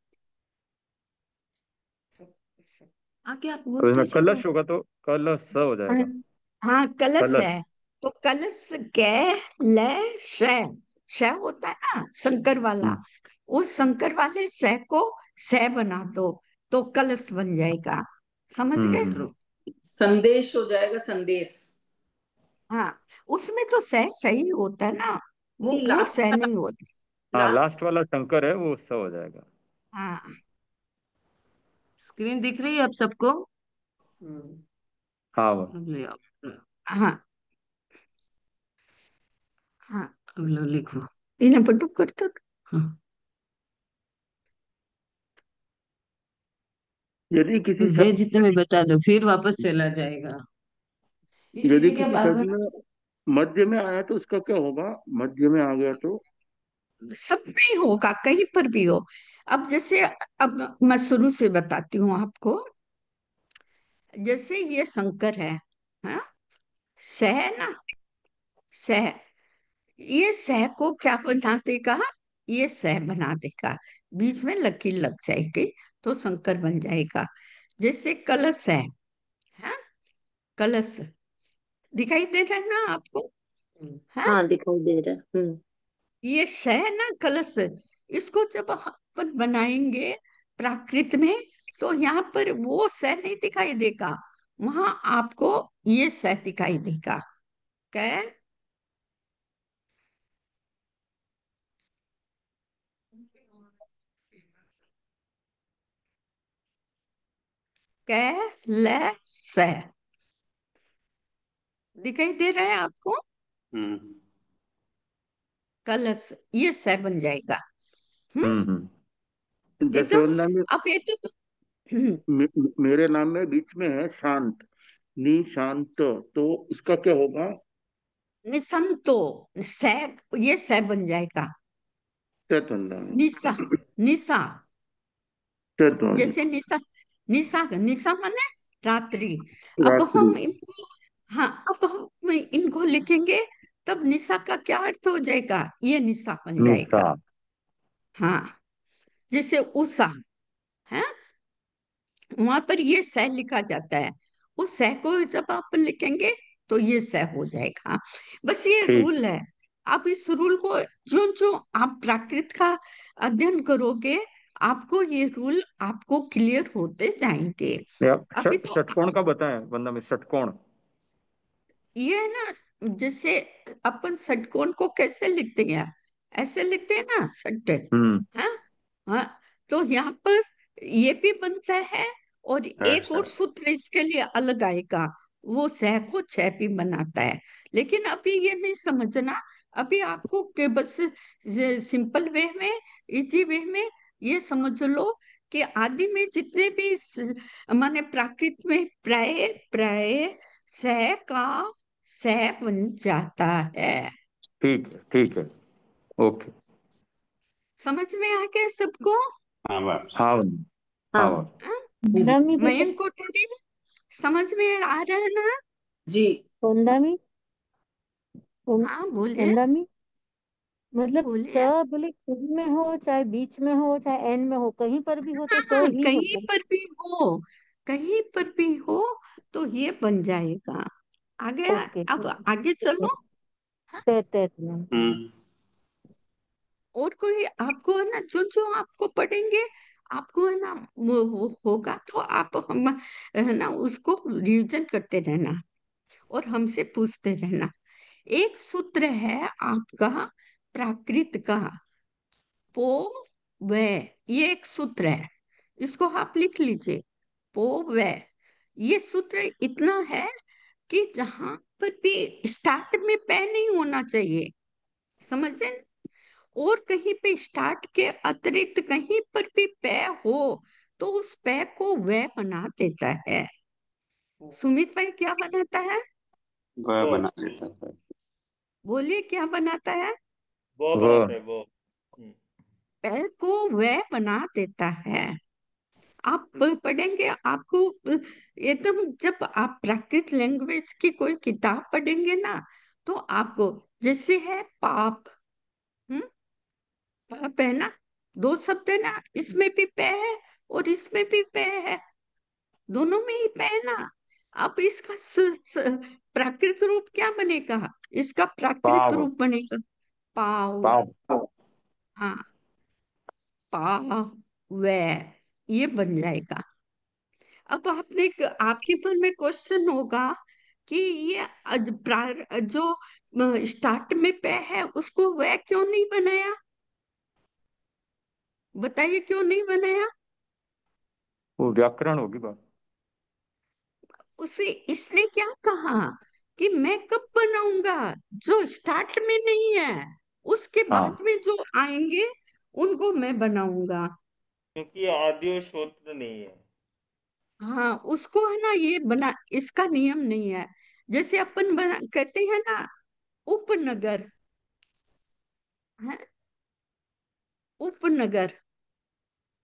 Speaker 1: आगे आप
Speaker 5: अब इसमें
Speaker 1: बोलते जाओ।
Speaker 5: कलश होगा तो कलश हो
Speaker 1: हाँ,
Speaker 5: जाएगा।
Speaker 1: हाँ, कलश
Speaker 5: कलश।
Speaker 1: है, तो कलश कै ले श होता है ना शंकर वाला,
Speaker 5: हम्म
Speaker 1: उस शंकर वाले श को से बना दो, तो कलश बन जाएगा। समझ गए?
Speaker 5: हम्म।
Speaker 2: संदेश हो जाएगा, संदेश।
Speaker 1: हाँ, उसमें तो से सही होता है ना,
Speaker 2: नहीं,
Speaker 1: वो
Speaker 2: लास्ट
Speaker 1: से
Speaker 2: वाला,
Speaker 1: नहीं होता।
Speaker 5: हाँ,
Speaker 2: लास्ट।
Speaker 5: लास्ट वाला शंकर है, वो स हो जाएगा।
Speaker 1: हाँ।
Speaker 4: स्क्रीन दिख रही है आप सबको?
Speaker 5: हाँ वो।
Speaker 4: अब ले आओ।
Speaker 1: हाँ। हाँ,
Speaker 4: अब लो लिखो।
Speaker 1: इन्हें पटुक कर तक।
Speaker 4: हाँ,
Speaker 8: यदि किसी
Speaker 4: अब है
Speaker 8: शब्द
Speaker 4: जितने में बता दो, फिर वापस चला जाएगा। ये
Speaker 8: यदि
Speaker 4: चीजें क्या
Speaker 8: किसी
Speaker 4: बार
Speaker 8: शब्द
Speaker 4: बार
Speaker 8: में मध्य में आया तो उसका क्या होगा? मध्य में आ गया तो
Speaker 1: सब नहीं होगा, कहीं पर भी हो। अब जैसे, अब मैं शुरू से बताती हूँ आपको। जैसे ये शंकर है, हाँ, स है ना, स, ये स को क्या बना देगा, ये स बना देगा, बीच में लकीर लग जाएगी, तो शंकर बन जाएगा। जैसे कलश है, हाँ, कलश दिखाई दे रहा है ना आपको? हाँ,
Speaker 6: हाँ दिखाई दे रहा है।
Speaker 1: ये श है ना, कलश, इसको जब अपन बनाएंगे प्राकृत में, तो यहाँ पर वो स नहीं दिखाई देगा, वहां आपको ये स दिखाई देगा। कै कै ले से दिखाई दे रहा है आपको?
Speaker 9: हम्म।
Speaker 1: कलश, ये से बन जाएगा। हम्म,
Speaker 8: जैसे
Speaker 1: एकदम।
Speaker 8: वंदना में
Speaker 1: अब ये तो
Speaker 8: मेरे नाम में बीच में है शांत, निशांत, तो इसका क्या होगा?
Speaker 1: निसंतो, से, ये से बन जाएगा।
Speaker 8: चैत वंदना में।
Speaker 1: निशा, निशा,
Speaker 8: चैत वंदना।
Speaker 1: जैसे निशा, निशा, निशा माने रात्रि। अब
Speaker 8: रात्रि।
Speaker 1: हम इनको, हाँ, अब हम इनको लिखेंगे, तब निशा का क्या अर्थ हो जाएगा, ये निशा बन
Speaker 5: निशा।
Speaker 1: जाएगा। हाँ, जैसे उषा है, वहां पर ये स लिखा जाता है, उस स को जब आप लिखेंगे तो ये स हो जाएगा। बस ये
Speaker 5: ठीक।
Speaker 1: रूल है। आप इस रूल को, जो जो आप प्राकृत का अध्ययन करोगे, आपको ये रूल आपको क्लियर होते जाएंगे।
Speaker 5: या
Speaker 1: अभी तो
Speaker 5: षटकोण का बताएं वंदना में, षटकोण।
Speaker 1: ये है ना, जैसे अपन षटकोण को कैसे लिखते हैं, ऐसे लिखते हैं ना, षट,
Speaker 5: हम्म।
Speaker 1: हाँ, हाँ, तो यहाँ पर ये भी बनता है, और एक
Speaker 9: अच्छा।
Speaker 1: और सूत्र इसके लिए अलग आएगा, वो सह को छह भी बनाता है। लेकिन अभी ये नहीं समझना, अभी आपको के बस सिंपल वे में, इजी वे में ये समझ लो कि आदि में जितने भी माने प्राकृत में प्राय प्राय सह का सह बन जाता है।
Speaker 5: ठीक है। ओके।
Speaker 1: समझ में आ गया सबको?
Speaker 9: हाँ बात।
Speaker 5: हाँ वंदना। हाँ
Speaker 6: हाँ
Speaker 5: वंदना।
Speaker 1: हाँ?
Speaker 6: वंदामी बेटा।
Speaker 1: मयंक कोठारी, समझ में आ रहा है ना?
Speaker 2: जी।
Speaker 6: वंदामी।
Speaker 1: हाँ, बोलिए,
Speaker 6: वंदामी, मतलब स
Speaker 1: बोलिए।
Speaker 6: बोले खुद में हो चाहे बीच में हो चाहे एंड में हो, कहीं पर भी हो तो स
Speaker 1: हाँ,
Speaker 6: ही
Speaker 1: कहीं
Speaker 6: होगा।
Speaker 1: पर भी हो, कहीं पर भी हो, तो ये बन जाएगा। आगे,
Speaker 6: ओके।
Speaker 1: अब आगे चलो। हाँ,
Speaker 6: तय तय तय।
Speaker 9: हम्म।
Speaker 1: और कोई आपको है ना, जो जो आपको पढ़ेंगे, आपको है ना वो होगा, तो आप हम है ना उसको रिवीजन करते रहना, और हमसे पूछते रहना। एक सूत्र है आपका प्राकृत का, पो वे, ये एक सूत्र है, इसको आप लिख लीजिए, पो वे। ये सूत्र इतना है कि जहां पर भी स्टार्ट में पै नहीं होना चाहिए, समझे? और कहीं पे स्टार्ट के अतिरिक्त कहीं पर भी पै हो, तो उस पै को वह बना देता है। सुमित भाई क्या बनाता है?
Speaker 9: वह बना देता है।
Speaker 1: बोलिए क्या बनाता है?
Speaker 7: वो
Speaker 5: वो
Speaker 7: बनाता है वो।
Speaker 1: पे को वह बना देता है। आप पढ़ेंगे, आपको एकदम, जब आप प्राकृत लैंग्वेज की कोई किताब पढ़ेंगे ना, तो आपको, जैसे है पाप, हम्म, पाप है ना, दो शब्द है ना, इसमें भी पे है और इसमें भी पे है, दोनों में ही पे है ना। अब इसका प्राकृत रूप क्या बनेगा? इसका प्राकृत
Speaker 5: पाव
Speaker 1: रूप बनेगा पाव।
Speaker 5: पाव
Speaker 1: हाँ, पाव, वे, ये बन जाएगा। अब आपके मन में क्वेश्चन होगा कि ये जो स्टार्ट में पे है उसको वह क्यों नहीं बनाया? बताइए क्यों नहीं बनाया?
Speaker 5: वो व्याकरण होगी बात।
Speaker 1: उसे इसने क्या कहा कि मैं कब बनाऊंगा? जो स्टार्ट में नहीं है, उसके बाद
Speaker 5: हाँ
Speaker 1: में जो आएंगे उनको मैं बनाऊंगा।
Speaker 7: क्योंकि ये आदि और श्रोत्र नहीं है।
Speaker 1: हाँ, उसको है ना, ये बना, इसका नियम नहीं है। जैसे अपन कहते हैं ना, उपनगर है, उपनगर,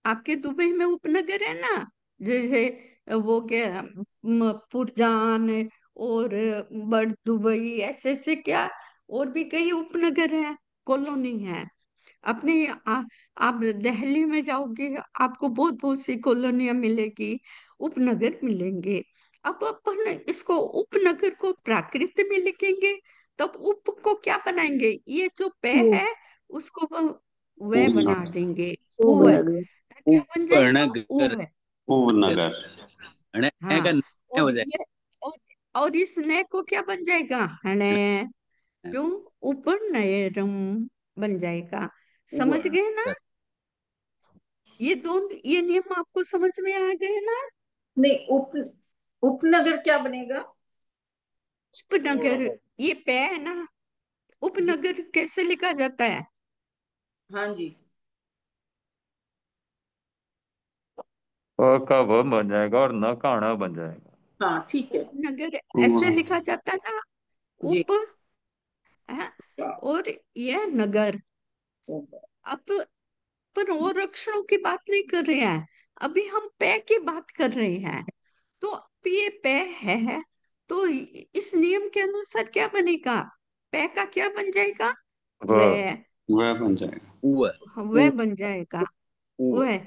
Speaker 1: आपके दुबई में उपनगर है ना, जैसे वो क्या, पुरजान और बड़ दुबई, ऐसे ऐसे क्या, और भी कई उपनगर है, कॉलोनी है अपनी। आप दिल्ली में जाओगे, आपको बहुत बहुत सी कॉलोनियां मिलेगी, उपनगर मिलेंगे। अब अपन इसको, उपनगर को प्राकृत में लिखेंगे, तब उप को क्या बनाएंगे? ये जो पे
Speaker 6: वो
Speaker 1: है उसको वह बना देंगे,
Speaker 6: वो
Speaker 1: उ है,
Speaker 6: बना दो।
Speaker 1: तो क्या बन जाएगा? उ
Speaker 11: उपनगर
Speaker 1: है।
Speaker 9: उपनगर।
Speaker 11: ण का
Speaker 1: हाँ,
Speaker 11: न हो
Speaker 1: और
Speaker 11: जाएगा।
Speaker 1: ये, और, और इस नए को क्या बन जाएगा? हने। क्यों? उपनयनम बन जाएगा। समझ गए ना? ये नियम आपको समझ में आ गए ना?
Speaker 2: नहीं, उपनगर क्या बनेगा?
Speaker 1: उपनगर,
Speaker 7: उपनगर।
Speaker 1: ये पे है ना,
Speaker 2: जी।
Speaker 1: उपनगर कैसे लिखा जाता है?
Speaker 2: हाँ जी।
Speaker 5: का व बन जाएगा और न का ण बन जाएगा।
Speaker 2: हाँ, ठीक है।
Speaker 1: उपनगर ऐसे
Speaker 9: उप-
Speaker 1: लिखा जाता है ना,
Speaker 2: जी।
Speaker 1: उप है, और यह नगर। अब पर और अक्षरों की बात नहीं कर रहे हैं, अभी हम पे की बात कर रहे हैं। तो अब ये पे है, तो इस नियम के अनुसार क्या बनेगा? पे का क्या बन जाएगा?
Speaker 5: व
Speaker 1: वह।
Speaker 9: वह बन जाएगा।
Speaker 11: उ उ
Speaker 1: वह बन जाएगा।
Speaker 11: उ
Speaker 1: वह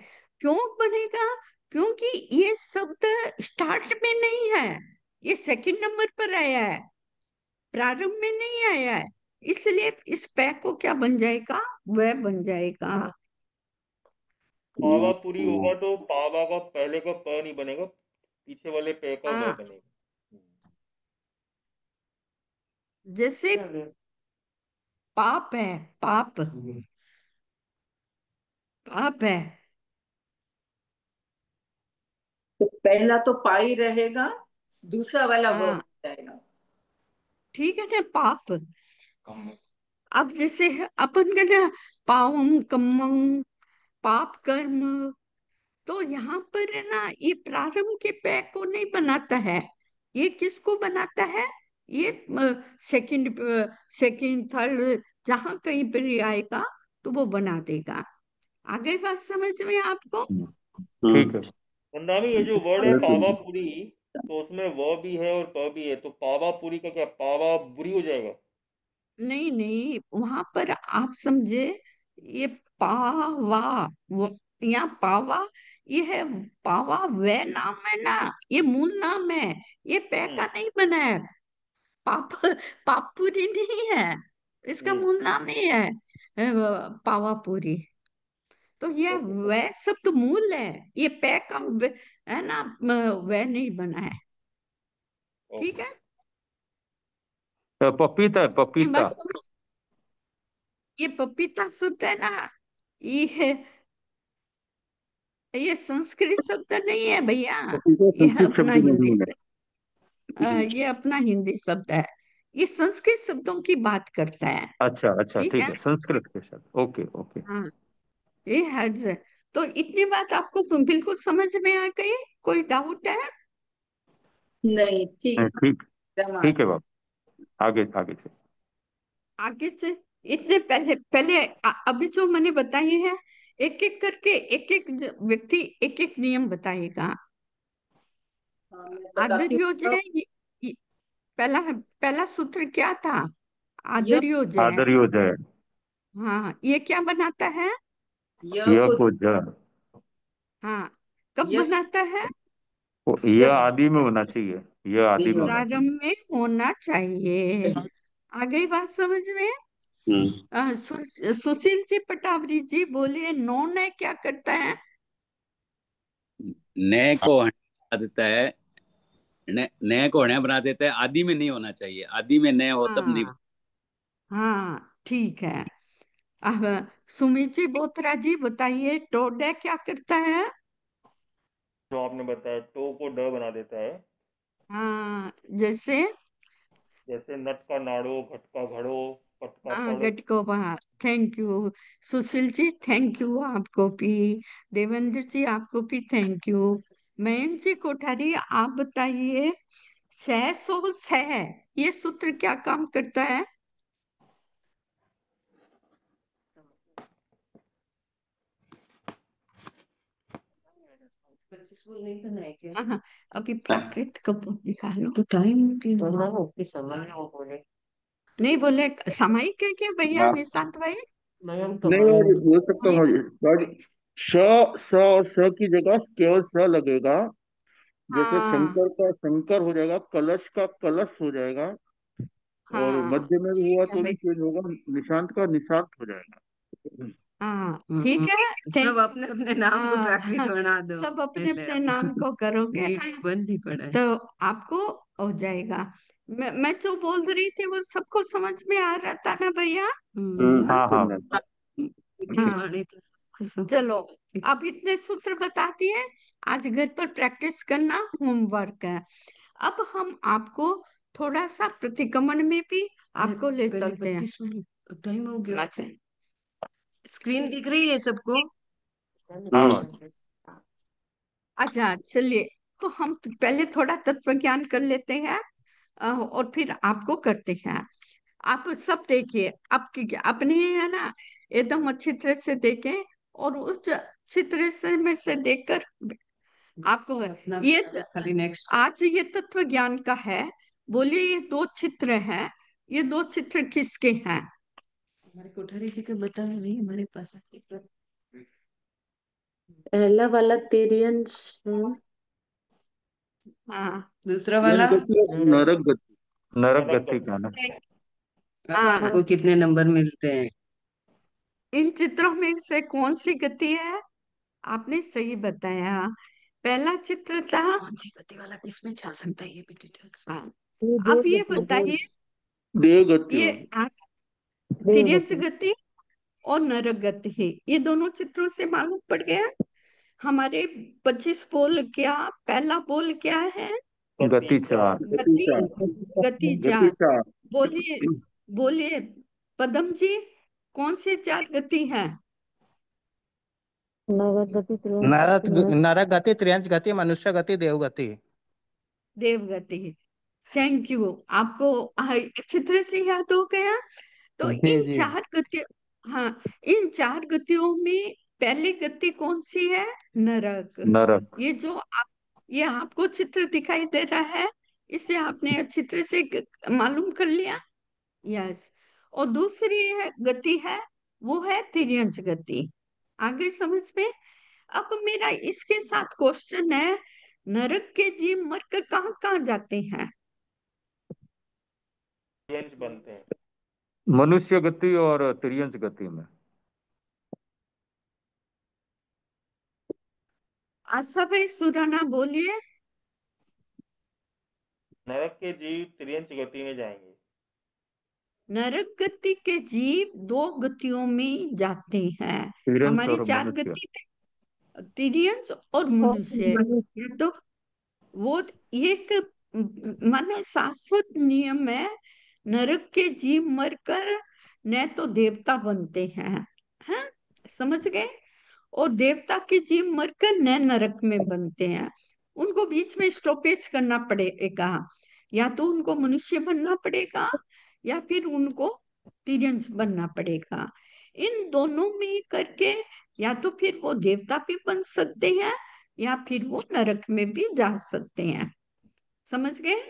Speaker 1: क्यों बनेगा? क्योंकि ये शब्द स्टार्ट में नहीं है, ये सेकंड नंबर पर आया है, प्रारंभ में नहीं आया है। इसलिए इस पे को क्या बन जाएगा? वह बन जाएगा।
Speaker 7: पावा
Speaker 9: वो-
Speaker 7: पूरी
Speaker 9: वो-
Speaker 7: होगा तो पावा का पहले का प नहीं बनेगा, पीछे वाले पे का व
Speaker 1: हाँ,
Speaker 7: बनेगा।
Speaker 1: जैसे पाप है, पाप, पाप है,
Speaker 2: तो पहला तो पाई रहेगा, दूसरा वाला व बन
Speaker 1: हाँ,
Speaker 2: जाएगा।
Speaker 1: ठीक है ना, पाप। अब जैसे अपन का ना, पावम कम्मम, पाप कर्म, तो यहाँ पर है ना, ये प्रारंभ के पे को नहीं बनाता है, ये किसको बनाता है? ये सेकंड, सेकंड थर्ड, जहां कहीं पर ये आएगा तो वो बना देगा। आगे बात समझ में आपको?
Speaker 5: ठीक
Speaker 9: हम्म।
Speaker 5: है।
Speaker 7: वरना भी ये जो वर्ड है
Speaker 9: अरे
Speaker 7: पावा
Speaker 9: सुन।
Speaker 7: पूरी, तो उसमें व भी है और प भी है, तो पावा पूरी का क्या पावा बुरी हो जाएगा?
Speaker 1: नहीं नहीं, वहां पर आप समझे, ये पावा, यहाँ पावा, ये है, पावा वे नाम है ना, ये मूल नाम है, ये पे
Speaker 7: हम्म।
Speaker 1: का नहीं बना है। पाप, पापपुरी नहीं है, इसका
Speaker 7: हम्म।
Speaker 1: मूल नाम नहीं है पावापुरी। तो ये
Speaker 7: ओके
Speaker 1: वह शब्द मूल है, ये पे का है ना, वह नहीं बना है। ठीक
Speaker 7: ओके।
Speaker 1: है,
Speaker 5: पपीता है,
Speaker 1: ये
Speaker 5: पपीता।
Speaker 1: बात समझ, ये पपीता शब्द है ना, ये ये संस्कृत शब्द नहीं है भैया,
Speaker 8: पपीता
Speaker 1: ये
Speaker 8: संस्कृत
Speaker 1: अपना
Speaker 8: शब्द
Speaker 1: हिंदी
Speaker 8: नहीं है।
Speaker 1: से, ये अपना हिंदी शब्द है, ये संस्कृत शब्दों की बात करता है।
Speaker 5: अच्छा अच्छा,
Speaker 1: ठीक
Speaker 5: ठीक
Speaker 1: है,
Speaker 5: है, संस्कृत के साथ, ओके ओके।
Speaker 1: हाँ, ये है तो इतनी बात आपको बिल्कुल समझ में आ गई? कोई डाउट है?
Speaker 2: नहीं, ठीक।
Speaker 5: ठीक।
Speaker 2: एकदम आ
Speaker 5: ठीक है
Speaker 2: गया।
Speaker 5: बाबू, आगे आगे से।
Speaker 1: आगे से इतने पहले पहले अभी जो मैंने बताई है, एक एक करके एक एक व्यक्ति एक एक नियम बताएगा।
Speaker 2: हाँ, मैं बताती
Speaker 1: आदर्योजय
Speaker 2: हूँ।
Speaker 1: ये पहला पहला सूत्र क्या था?
Speaker 2: य
Speaker 1: आदर्योजय।
Speaker 5: आदर योजय।
Speaker 1: हाँ, ये क्या बनाता है?
Speaker 2: य
Speaker 5: य
Speaker 2: को
Speaker 5: को ज।
Speaker 1: हाँ, कब
Speaker 2: य
Speaker 1: बनाता है?
Speaker 5: यह
Speaker 2: जब
Speaker 5: आदि में होना चाहिए, यह आदि में होना चाहिए।
Speaker 1: प्रारंभ में होना चाहिए। आ गई बात समझ में?
Speaker 9: हम्म।
Speaker 1: सुशील जी पटावरी जी बोलिए, नौ ने क्या करता है?
Speaker 11: नए को हणे बना देता है। नए को हणे बना देता है, आदि में नहीं होना चाहिए, आदि में नए हो तब नहीं।
Speaker 1: हाँ हाँ, ठीक है। अब सुमिची बोथरा जी बताइए, टोडे क्या करता है?
Speaker 7: जो आपने बताया, टो को ड बना देता है।
Speaker 1: हाँ, जैसे
Speaker 7: जैसे नट का नाड़ो, घट का घड़ो, पट का पड़।
Speaker 1: गटको बाहर। Thank you Sushil ji, thank you आपको भी। देवेंद्र जी आपको भी थैंक यू। मयंक जी कोठारी आप बताइए, सह सो सह, ये सूत्र क्या काम करता है?
Speaker 4: पच्चीस बोल नहीं करना है क्या?
Speaker 1: हाँ, अभी प्राकृत कब निकालो।
Speaker 4: तो टाइम की गणना होगी, समय वो बोले।
Speaker 1: नहीं बोले सामयिक है क्या भैया
Speaker 9: हाँ।
Speaker 1: निशांत भाई?
Speaker 4: मयंक
Speaker 8: नहीं
Speaker 4: मयंक
Speaker 8: और बोल सकता हूँ बाजी। श स और स की जगह केवल स लगेगा। जैसे
Speaker 1: हाँ
Speaker 8: शंकर का शंकर हो जाएगा, कलश का कलश हो जाएगा, और
Speaker 1: हाँ,
Speaker 8: मध्य में भी
Speaker 1: ठीक
Speaker 8: हुआ
Speaker 1: है
Speaker 8: तो
Speaker 1: भाई।
Speaker 8: भी चेंज होगा, निशांत का निशांत हो जाएगा।
Speaker 1: हाँ ठीक है।
Speaker 4: सब अपने अपने नाम को प्राकृत बना दो।
Speaker 1: सब अपने
Speaker 4: पहले
Speaker 1: अपने नाम को करोगे
Speaker 4: ये बंद ही पड़ा है।
Speaker 1: तो आपको हो जाएगा। मैं जो बोल रही थी वो सबको समझ में आ रहा था ना भैया?
Speaker 5: हाँ हाँ।
Speaker 1: हाँ,
Speaker 4: नहीं तो सबको सब-
Speaker 1: चलो, अब इतने सूत्र बता दिए। आज घर पर प्रैक्टिस करना होमवर्क है। अब हम आपको थोड़ा सा प्रतिक्रमण में भी आपको ले
Speaker 4: पहले
Speaker 1: चलते हैं।
Speaker 4: 25 मिनट टाइम हो गया।
Speaker 1: अच्छा,
Speaker 4: स्क्रीन दिख रही है सबको?
Speaker 5: हाँ
Speaker 9: हम्म।
Speaker 5: बाजी।
Speaker 1: अच्छा चलिए, तो हम पहले थोड़ा तत्व ज्ञान कर लेते हैं, और फिर आपको करते हैं। आप सब देखिए, आपकी अपने है ना, एकदम अच्छी तरह से देखें, और उस चित्र से में से देखकर आपको
Speaker 4: अपना
Speaker 1: ये
Speaker 4: खाली नेक्स्ट।
Speaker 1: आज ये तत्व ज्ञान का है। बोलिए, ये दो चित्र हैं, ये दो चित्र किसके हैं?
Speaker 4: हमारे कोठारी जी के बताना नहीं हमारे पास आके पर।
Speaker 6: पहला वाला तिर्यंश है।
Speaker 1: हाँ
Speaker 4: दूसरा
Speaker 8: यम
Speaker 4: वाला
Speaker 8: गति और नरक गति।
Speaker 5: नरक
Speaker 7: नरक
Speaker 5: गति
Speaker 7: गति।
Speaker 5: का ना।
Speaker 4: अब
Speaker 1: हाँ,
Speaker 4: आपको कितने नंबर मिलते हैं?
Speaker 1: इन चित्रों में से कौन सी गति है? आपने सही बताया, पहला चित्र था।
Speaker 4: कौन सी गति वाला किसमें जा सकता है, ये भी डिटेल्स।
Speaker 1: हाँ,
Speaker 6: ये
Speaker 1: अब
Speaker 6: देव
Speaker 1: ये
Speaker 6: गति
Speaker 1: बताइए,
Speaker 8: देव गति
Speaker 1: ये
Speaker 8: होगी।
Speaker 6: देव
Speaker 1: तिर्यंश
Speaker 6: गति।
Speaker 1: गति और नरक गति है, ये दोनों चित्रों से मालूम पड़ गया। हमारे 25 बोल क्या, पहला बोल क्या है?
Speaker 5: गति चार।
Speaker 8: गति
Speaker 1: गति,
Speaker 8: चार।
Speaker 1: गति
Speaker 8: गति
Speaker 1: चार।
Speaker 8: चार।
Speaker 1: बोलिए, बोलिए पदम जी, कौन से चार गति हैं?
Speaker 6: नवद गति तिर्यंश
Speaker 12: नरक
Speaker 6: गति नरक।
Speaker 12: नरक गति, त्रियंच गति, मनुष्य गति, देव गति।
Speaker 1: देव गति। थैंक यू, आपको अच्छी तरह से याद हो गया। तो
Speaker 12: जी
Speaker 1: इन
Speaker 12: जी।
Speaker 1: चार गति, हाँ, इन चार गतियों में पहली गति कौन सी है? नरक।
Speaker 5: नरक।
Speaker 1: ये जो आप, ये आपको चित्र दिखाई दे रहा है, इसे आपने अच्छी तरह से मालूम कर लिया। यस। और दूसरी है गति है, वो है तिर्यंच गति। आगे समझ में? अब मेरा इसके साथ क्वेश्चन है, नरक के जीव मरकर कहाँ कहाँ जाते हैं?
Speaker 7: यंश बनते हैं।
Speaker 5: मनुष्य गति और तिर्यंच गति में।
Speaker 1: आशा भाई सुराना बोलिए।
Speaker 7: नरक के जीव तिर्यंच गति में जाएंगे।
Speaker 1: नरक गति के जीव दो गतियों में जाते हैं।
Speaker 5: तिर्यंच
Speaker 1: हमारी
Speaker 5: और
Speaker 1: चार
Speaker 5: मनुष्य।
Speaker 1: गति थे, तिर्यंच और मनुष्य। या तो वो एक माने शाश्वत नियम है, नरक के जीव मरकर न तो देवता बनते हैं, हाँ, समझ गए? और देवता के जीव मरकर न नरक में बनते हैं। उनको बीच में स्टॉपेज करना पड़ेगा, या तो उनको मनुष्य बनना पड़ेगा, या फिर उनको तिर्यंस बनना पड़ेगा। इन दोनों में करके या तो फिर वो देवता भी बन सकते हैं या फिर वो नरक में भी जा सकते हैं। समझ गए?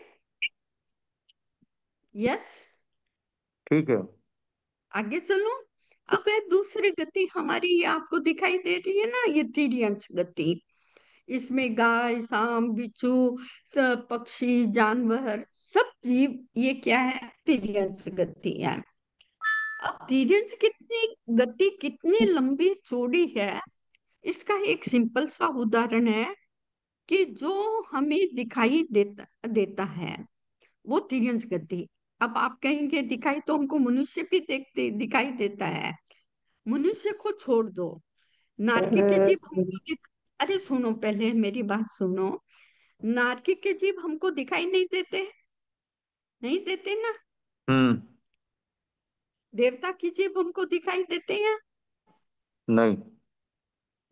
Speaker 1: यस।
Speaker 5: ठीक है।
Speaker 1: आगे चलो। अब है दूसरी गति हमारी, ये आपको दिखाई दे रही है ना, ये तिर्यंस गति। इसमें गाय, सांप, बिच्छू, सब पक्षी, जानवर, सब जीव, ये क्या है? तिर्यंस गति है। अब तिर्यंस कितनी गति कितनी लंबी चौड़ी है, इसका एक सिंपल सा उदाहरण है कि जो हमें दिखाई देता देता है वो तिर्यंस गति। अब आप कहेंगे दिखाई तो हमको मनुष्य भी देखते दिखाई देता है। मनुष्य को छोड़ दो, नारकी के जीव हमको अरे सुनो, पहले मेरी बात सुनो। नारकी के जीव हमको दिखाई नहीं देते, नहीं देते ना।
Speaker 5: हम्म।
Speaker 1: देवता की जीव हमको दिखाई देते हैं,
Speaker 5: नहीं।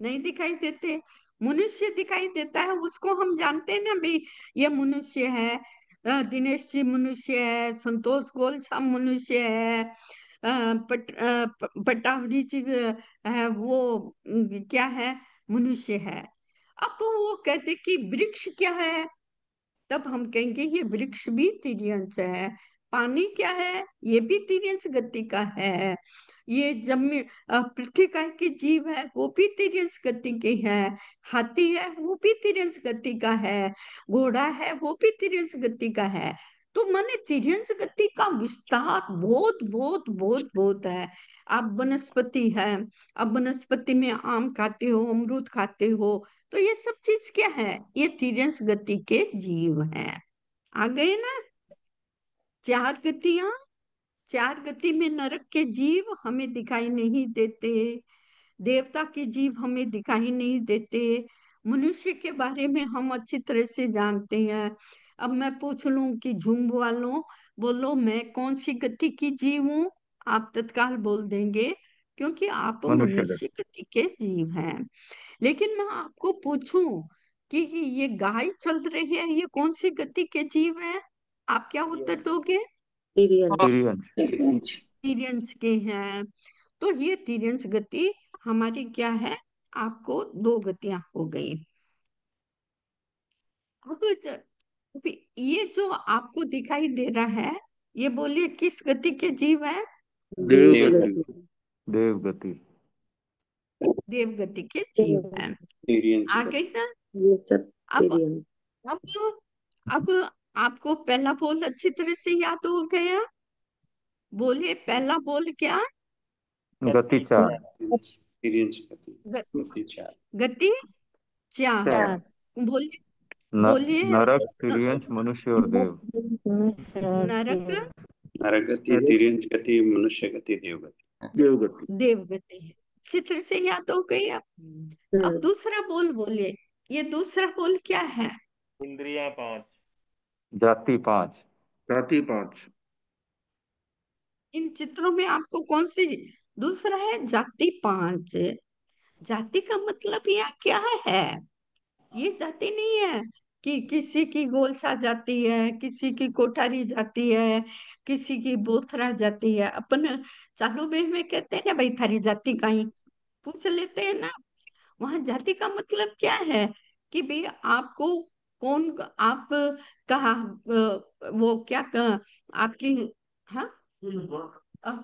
Speaker 1: नहीं दिखाई देते। मनुष्य दिखाई देता है, उसको हम जानते हैं ना भाई, ये मनुष्य है। दिनेश जी मनुष्य है, संतोष गोलछाम मनुष्य है, पटावरी जी है, वो क्या है? मनुष्य है। अब वो कहते कि वृक्ष क्या है, तब हम कहेंगे ये वृक्ष भी तिर्यंस है। पानी क्या है? ये भी तिर्यंस गति का है। ये जमीन पृथ्वी का के जीव है, वो भी तिर्यंस गति के है। हाथी है, वो भी तिर्यंस गति का है। घोड़ा है, वो भी तिर्यंस गति का है। तो माने तिर्यंस गति का विस्तार बहुत बहुत बहुत बहुत है। आप वनस्पति है, अब वनस्पति में आम खाते हो, अमरूद खाते हो, तो ये सब चीज क्या है? ये तिर्यंस गति के जीव हैं। आ गए ना? चार गतियां, चार गति में नरक के जीव हमें दिखाई नहीं देते, देवता के जीव हमें दिखाई नहीं देते, मनुष्य के बारे में हम अच्छी तरह से जानते हैं। अब मैं पूछ लूं कि झुंड वालों, बोलो मैं कौन सी गति की जीव हूं, आप तत्काल बोल देंगे, क्योंकि आप
Speaker 5: मनुष्य का।
Speaker 1: मनुष्य गति के जीव हैं। लेकिन मैं आपको पूछूं कि ये गाय चल रही है, ये कौन सी गति के जीव है? आप क्या उत्तर दोगे?
Speaker 5: तिर्यंस।
Speaker 1: तिर्यंस के हैं। तो ये तिर्यंस गति हमारी क्या है? आपको दो गतियां हो गई। अब ये जो आपको दिखाई दे रहा है, ये बोलिए किस गति के जीव है?
Speaker 8: देवगति।
Speaker 5: देवगति।
Speaker 1: देव गति के जीव हैं।
Speaker 9: तिर्यंस
Speaker 1: आ
Speaker 9: गति।
Speaker 1: गई ना?
Speaker 6: ये सब
Speaker 1: अब
Speaker 6: तिर्यंस।
Speaker 1: अब अब आपको पहला बोल अच्छी तरह से याद हो गया? बोलिए पहला बोल क्या?
Speaker 5: गति चार।
Speaker 9: तिर्यंस गति।
Speaker 1: ग-
Speaker 9: गति चार।
Speaker 1: गति चार।
Speaker 5: चार।
Speaker 1: बोलिए
Speaker 5: न,
Speaker 1: बोलिए।
Speaker 5: नरक, तिर्यंस, मनुष्य और देव।
Speaker 1: नरक,
Speaker 9: नरक गति, तिर्यंस गति, मनुष्य गति, देवगति।
Speaker 8: देवगति।
Speaker 1: देव गति है। चित्र से याद हो गई। अब दूसरा बोल बोलिए, ये दूसरा बोल क्या है?
Speaker 7: इंद्रियां पांच।
Speaker 5: जाति पांच।
Speaker 8: जाति पांच।
Speaker 1: इन चित्रों में आपको कौन सी? दूसरा है जाति पांच। जाति का मतलब यह क्या है? ये जाति नहीं है कि किसी की गोलछा जाती है, किसी की कोठारी जाती है, किसी की बोथरा जाती है। अपन चालू में कहते हैं ना भाई थारी जाति कहीं, पूछ लेते हैं ना। वहां जाति का मतलब क्या है कि भाई आपको कौन, आप कहा वो क्या आपकी, हाँ,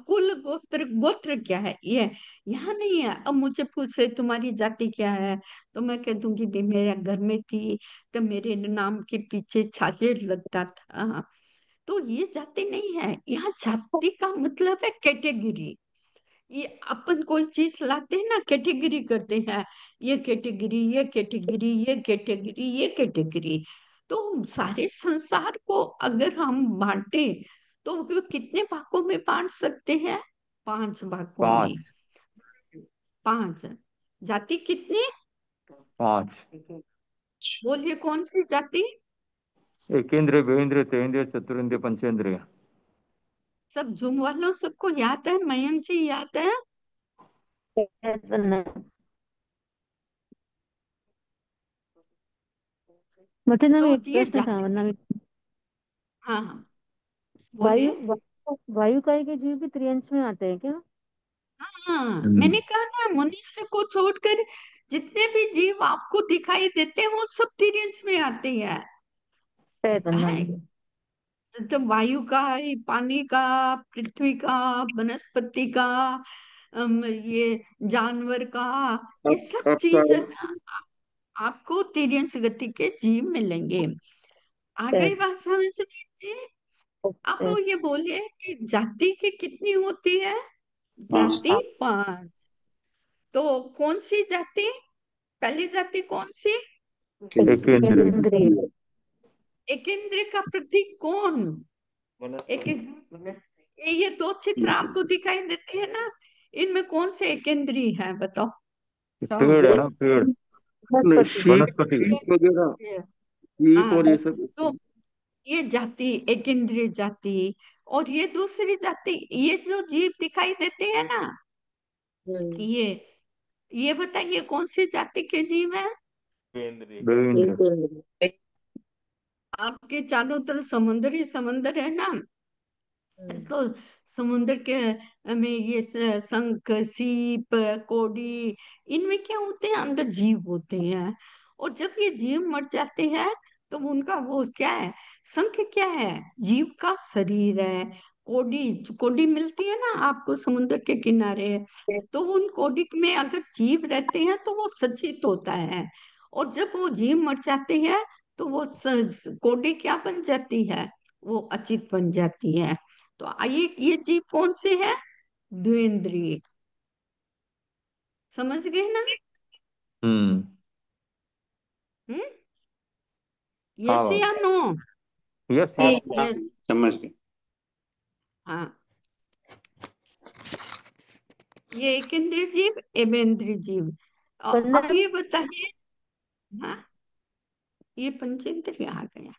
Speaker 1: कुल गोत्र, गोत्र क्या है ये यहाँ नहीं है। अब मुझे पूछे तुम्हारी जाति क्या है, तो मैं कह दूंगी भाई मेरे घर में थी तो मेरे नाम के पीछे छाछेड़ लगता था। तो ये जाति नहीं है। यहाँ जाति का मतलब है कैटेगरी। ये अपन कोई चीज लाते हैं ना, कैटेगरी करते हैं, ये कैटेगरी, ये कैटेगरी, ये कैटेगरी, ये कैटेगरी। तो सारे संसार को अगर हम बांटे तो वो कितने भागों में बांट सकते हैं? पांच भागों में।
Speaker 5: पांच।
Speaker 1: पांच। जाति कितनी?
Speaker 5: पांच।
Speaker 1: बोलिए कौन सी जाति?
Speaker 5: एकेंद्रिय, द्विंद्रिय, तेन्द्रिय, चतुरिंद्रिय, पंचेंद्रिय।
Speaker 1: सब झूम वालों सबको याद है? मयंक जी याद है?
Speaker 6: मतलब
Speaker 1: तो
Speaker 6: एक
Speaker 1: ये
Speaker 6: प्रश्न था,
Speaker 1: जाति,
Speaker 6: वरना
Speaker 1: हाँ हाँ
Speaker 6: वायु
Speaker 1: बोलिए।
Speaker 6: वायुकाय के जीव भी त्रियंश में आते हैं क्या?
Speaker 1: हाँ, मैंने कहा ना, मनुष्य को छोड़कर जितने भी जीव आपको दिखाई देते हैं वो सब तिर्यंश में आते हैं।
Speaker 6: तय करना
Speaker 1: है, तो वायु का, पानी का, पृथ्वी का, वनस्पति का, ये जानवर का, ये सब
Speaker 8: आपका
Speaker 1: चीज आपको तिर्यंश गति के जीव मिलेंगे। आ गई बात समझ में? अब वो ये बोले कि जाति की कितनी होती है? जाति 5। तो कौन सी जाति? पहली जाति कौन सी?
Speaker 6: इंद्रिय।
Speaker 1: एकेंद्र का प्रतीक कौन? एक ये दो चित्र आपको दिखाई देते हैं ना, इनमें कौन से एकेंद्री है बताओ?
Speaker 5: पेड़ है ना, पेड़,
Speaker 8: नहीं, शीप
Speaker 5: वनस्पति।
Speaker 8: वगैरह, शीप
Speaker 1: हाँ,
Speaker 8: और ये सब।
Speaker 1: तो ये जाति एकेंद्रीय जाति, और ये दूसरी जाति, ये जो जीव दिखाई देते हैं ना, ये बताइए कौन सी जाति के जीव है?
Speaker 5: देवेंद्र।
Speaker 1: आपके चारों तरफ समुद्र ही समुद्र है ना, तो समुद्र के में ये शंख, सीप, कोडी, इनमें क्या होते हैं? अंदर जीव होते हैं। और जब ये जीव मर जाते हैं तो उनका वो क्या है? शंख क्या है? जीव का शरीर है। कोडी, कोडी मिलती है ना आपको समुद्र के किनारे, तो उन कोडी में अगर जीव रहते हैं तो वो सचित होता है। और जब वो जीव मर जाते हैं तो वो कोडी क्या बन जाती है? वो अचित बन जाती है। तो आइए, ये जीव कौन से है? द्विंद्रिय। समझ गए ना?
Speaker 5: हम्म।
Speaker 1: हम्म,
Speaker 5: हाँ
Speaker 1: यस या नो?
Speaker 5: यस
Speaker 9: हाँ,
Speaker 5: यस।
Speaker 9: हाँ,
Speaker 1: यस।
Speaker 9: समझ गए।
Speaker 1: हाँ, ये एक इंद्रिय जीव, एवेंद्रिय जीव। अब ये बताइए, हाँ, ये पंचेंद्रिय आ गया।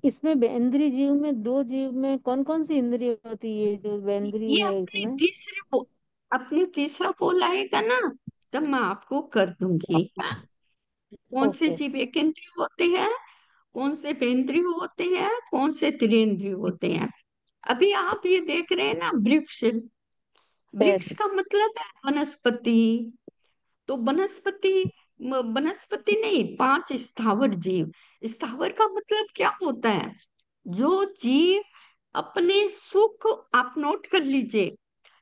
Speaker 6: इसमें इंद्रिय जीव में, दो जीव में कौन कौन सी इंद्रिय होती है जो वेंद्रिय
Speaker 1: ये
Speaker 6: है
Speaker 1: अपने
Speaker 6: इसमें?
Speaker 1: अपने तीसरा पोल आएगा ना, तब मैं आपको कर दूंगी। हाँ? कौन से
Speaker 6: ओके।
Speaker 1: जीव एक इंद्रिय होते हैं, कौन से पेंद्रिय होते हैं, कौन से त्रिनेन्द्रिय होते हैं? अभी आप ये देख रहे हैं ना, वृक्ष। वृक्ष का मतलब है वनस्पति। तो वनस्पति, वनस्पति नहीं, 5 स्थावर जीव। स्थावर का मतलब क्या होता है? जो जीव अपने सुख, आप नोट कर लीजिए,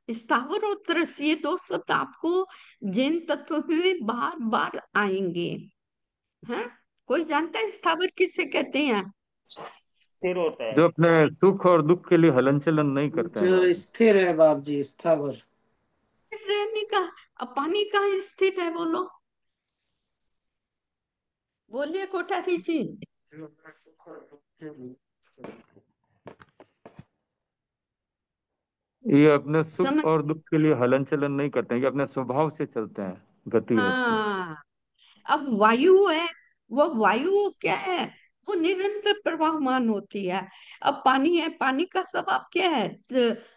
Speaker 1: स्थावर और त्रस, ये दो शब्द आपको जैन तत्व में बार बार आएंगे। हैं? कोई जानता है स्थावर किसे कहते हैं?
Speaker 7: स्थिर होता है।
Speaker 5: जो अपने सुख और दुख के लिए हलन चलन नहीं करते हैं।
Speaker 10: जो स्थिर है बाप जी, स्थावर।
Speaker 1: रहने का। अब पानी कहाँ स्थिर है? बोलो, बोलिए कोठारी जी।
Speaker 5: ये अपने सुख
Speaker 1: समझ,
Speaker 5: और दुख के लिए हलन चलन नहीं करते हैं, ये अपने स्वभाव से चलते हैं, गति होती है।
Speaker 1: हाँ। अब वायु है, वो वायु क्या है? वो निरंतर प्रवाहमान होती है। अब पानी है, पानी का स्वभाव क्या है?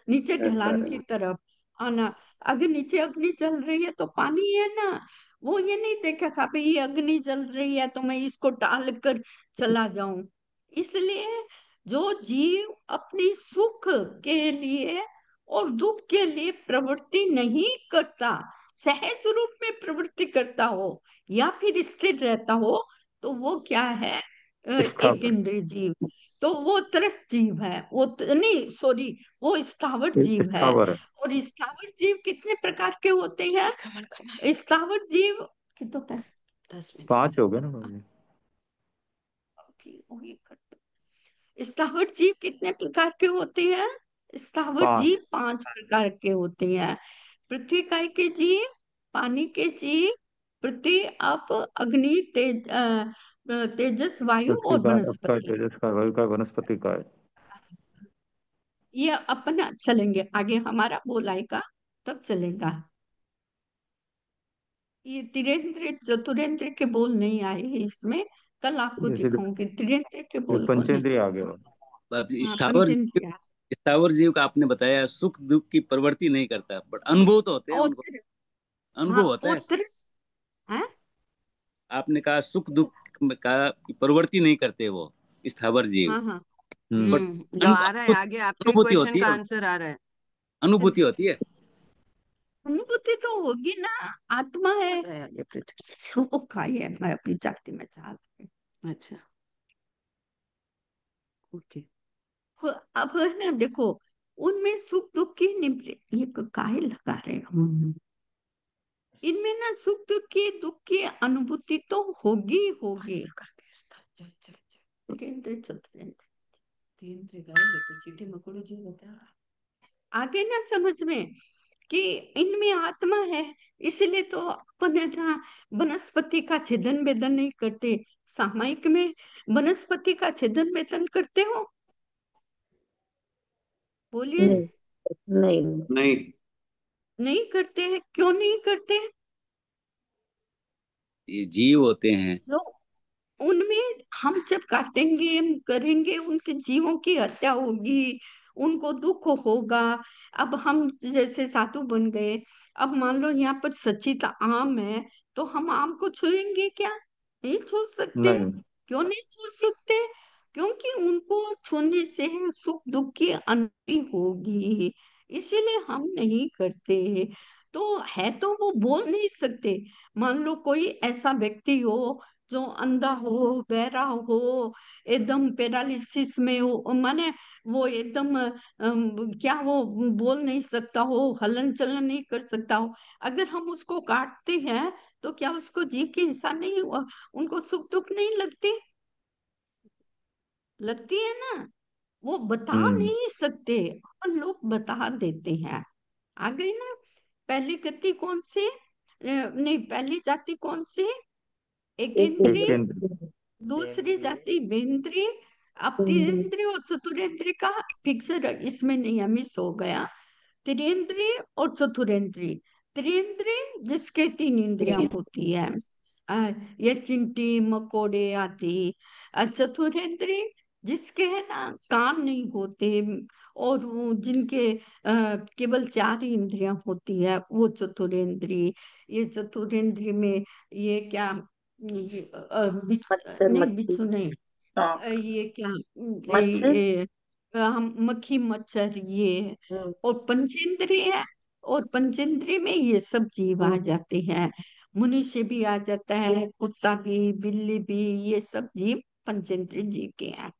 Speaker 1: नीचे
Speaker 9: बहता
Speaker 1: ढलान की
Speaker 9: रहना।
Speaker 1: तरफ आना। अगर नीचे अग्नि जल रही है तो पानी है ना, वो ये नहीं देखेगा भाई ये अग्नि जल रही है तो मैं इसको टाल कर चला जाऊं। इसलिए जो जीव अपनी सुख के लिए और दुख के लिए प्रवृत्ति नहीं करता, सहज रूप में प्रवृत्ति करता हो या फिर स्थिर रहता हो, तो वो क्या है? एक
Speaker 5: स्थावर।
Speaker 1: इंद्रिय जीव। तो वो त्रस जीव है, वो नहीं, सॉरी, वो स्थावर जीव है।
Speaker 5: स्थावर है।
Speaker 1: और स्थावर जीव कितने प्रकार के होते हैं? स्थावर जीव कितने होते हैं? 10 मिनट।
Speaker 5: 5 हो गए ना बाबू जी?
Speaker 1: स्थावर जीव कितने प्रकार के होते हैं? स्थावर
Speaker 5: 5।
Speaker 1: जीव 5 प्रकार के होते हैं। पृथ्वी काय के जीव, पानी के जीव, पृथ्वी, आप, अग्नि, तेजस, वायु
Speaker 5: पृथ्वी
Speaker 1: और
Speaker 5: का, आपका,
Speaker 1: वनस्पति।
Speaker 5: तेजस का, वायु का, वनस्पति का है।
Speaker 1: ये अपना चलेंगे आगे, हमारा बोल आएगा तब चलेगा। ये त्रिनेन्द्रिय चतुरेंद्र के बोल नहीं आए हैं इसमें, कल आपको
Speaker 5: जैसे
Speaker 1: दिखाऊंगी त्रिनेन्द्र के
Speaker 5: ये
Speaker 1: बोल कौन है।
Speaker 5: पंचेंद्रिय आ गया।
Speaker 1: हाँ,
Speaker 11: स्थावर
Speaker 1: पंचेंद्रिय।
Speaker 11: स्थावर जीव का आपने बताया सुख दुख की प्रवृत्ति नहीं करता, बट अनुभव तो होते हैं
Speaker 1: और
Speaker 11: उनको,
Speaker 1: हाँ,
Speaker 11: अनुभव होता है।
Speaker 1: उत्तरस है।
Speaker 11: आपने कहा सुख दुख का की प्रवृत्ति नहीं करते वो स्थावर जीव,
Speaker 1: हाँ हाँ
Speaker 11: बट
Speaker 4: जो आ रहा है आगे आपके
Speaker 11: अनुभूति
Speaker 4: क्वेश्चन
Speaker 11: होती
Speaker 4: का
Speaker 11: है,
Speaker 4: आंसर आ रहा है।
Speaker 11: अनुभूति होती है।
Speaker 1: अनुभूति तो होगी ना, आत्मा है।
Speaker 4: ये पृथ्वी।
Speaker 1: वो खाई है, मैं अपनी जाति में चाल
Speaker 4: अच्छा ओके।
Speaker 1: तो अब है ना, देखो उनमें सुख दुख की ये काहे लगा रहे हो, इनमें ना सुख दुख की दुख की अनुभूति तो होगी होगी।
Speaker 4: चल चल चल।
Speaker 1: सुरेंद्र चतुरेंद्र
Speaker 4: तीन रे गए लेते चीटी मकोड़ो जी बता।
Speaker 1: आगे ना समझ में कि इनमें आत्मा है, इसलिए तो अपन है ना वनस्पति का छेदन वेदन नहीं करते। सामायिक में वनस्पति का छेदन वेदन करते हो? बोलिए।
Speaker 6: नहीं नहीं
Speaker 9: नहीं।
Speaker 1: नहीं करते हैं, क्यों नहीं करते?
Speaker 11: ये जीव होते हैं।
Speaker 1: जो उनमें हम जब काटेंगे, हम करेंगे, उनके जीवों की हत्या होगी, उनको दुख होगा। अब हम जैसे साधु बन गए, अब मान लो यहाँ पर सचित आम है, तो हम आम को छुएंगे क्या? नहीं छू सकते।
Speaker 5: नहीं।
Speaker 1: क्यों नहीं छू सकते? क्योंकि उनको छूने से सुख दुख की अनुभूति होगी, इसीलिए हम नहीं करते। तो है तो वो बोल नहीं सकते। मान लो कोई ऐसा व्यक्ति हो जो अंधा हो, बहरा हो, एकदम पैरालिसिस में हो, माने वो एकदम क्या वो बोल नहीं सकता हो, हलन चलन नहीं कर सकता हो, अगर हम उसको काटते हैं तो क्या उसको जीव की हिंसा नहीं हुआ? उनको सुख दुख नहीं लगती? लगती है ना। वो बता
Speaker 5: हम्म।
Speaker 1: नहीं सकते, अपन लोग बता देते हैं। आ गई ना। पहली गति कौन सी, नहीं पहली जाति कौन सी? एक
Speaker 6: एक
Speaker 1: इंद्रिय,
Speaker 5: एकेंद्र।
Speaker 1: दूसरी जाति बेंद्री। अब तीन्द्रिय और चतुरेंद्रिय का पिक्चर इसमें नहीं है, मिस हो गया। त्रिनेन्द्रिय और चतुरेंद्रिय। त्रिनेन्द्रिय जिसके तीन इंद्रियां होती है, ये चिंटी मकोड़े आदि। चतुरेंद्रिय जिसके है ना कान नहीं होते, और वो जिनके केवल चार ही इंद्रियां होती है, वो चतुरेंद्रिय। ये चतुरेंद्रिय में ये क्या, ये
Speaker 6: मच्छर
Speaker 1: नहीं
Speaker 6: मक्खी
Speaker 1: बिच्छू नहीं,
Speaker 2: सांप।
Speaker 1: ये क्या,
Speaker 6: मच्छर।
Speaker 1: हम मक्खी मच्छर ये,
Speaker 6: हम्म,
Speaker 1: और पंचेंद्रिय है। और पंचेंद्रिय में ये सब जीव आ
Speaker 6: हम्म,
Speaker 1: जाते हैं। मनुष्य भी आ जाता है, कुत्ता भी, बिल्ली भी, ये सब जीव पंचेंद्रिय जीव के हैं।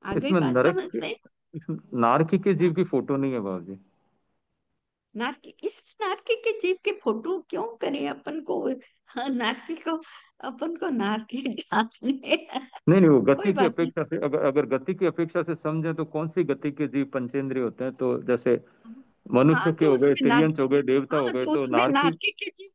Speaker 1: आ गई
Speaker 5: इसमें
Speaker 1: बात
Speaker 5: नरक
Speaker 1: समझ में?
Speaker 5: इसमें नारकी के जीव की फोटो नहीं है बाबूजी।
Speaker 1: नारकी, इस नारकी के जीव के फोटो क्यों करें अपन को? हाँ, नारकी को, अपन को नारकी डालने
Speaker 5: नहीं नहीं, वो
Speaker 1: कोई
Speaker 5: गति की
Speaker 1: बात नहीं।
Speaker 5: अपेक्षा से, अगर अगर गति की अपेक्षा से समझे तो कौन सी गति के जीव पंचेंद्रिय होते हैं? तो जैसे
Speaker 1: हाँ
Speaker 5: मनुष्य के
Speaker 1: तो
Speaker 5: हो गए,
Speaker 1: उसमें
Speaker 5: तिर्यंच हो गए, देवता हो
Speaker 1: हाँ
Speaker 5: गए,
Speaker 1: तो
Speaker 5: तो
Speaker 1: उसमें
Speaker 5: नारकी
Speaker 1: नारकी के जीव,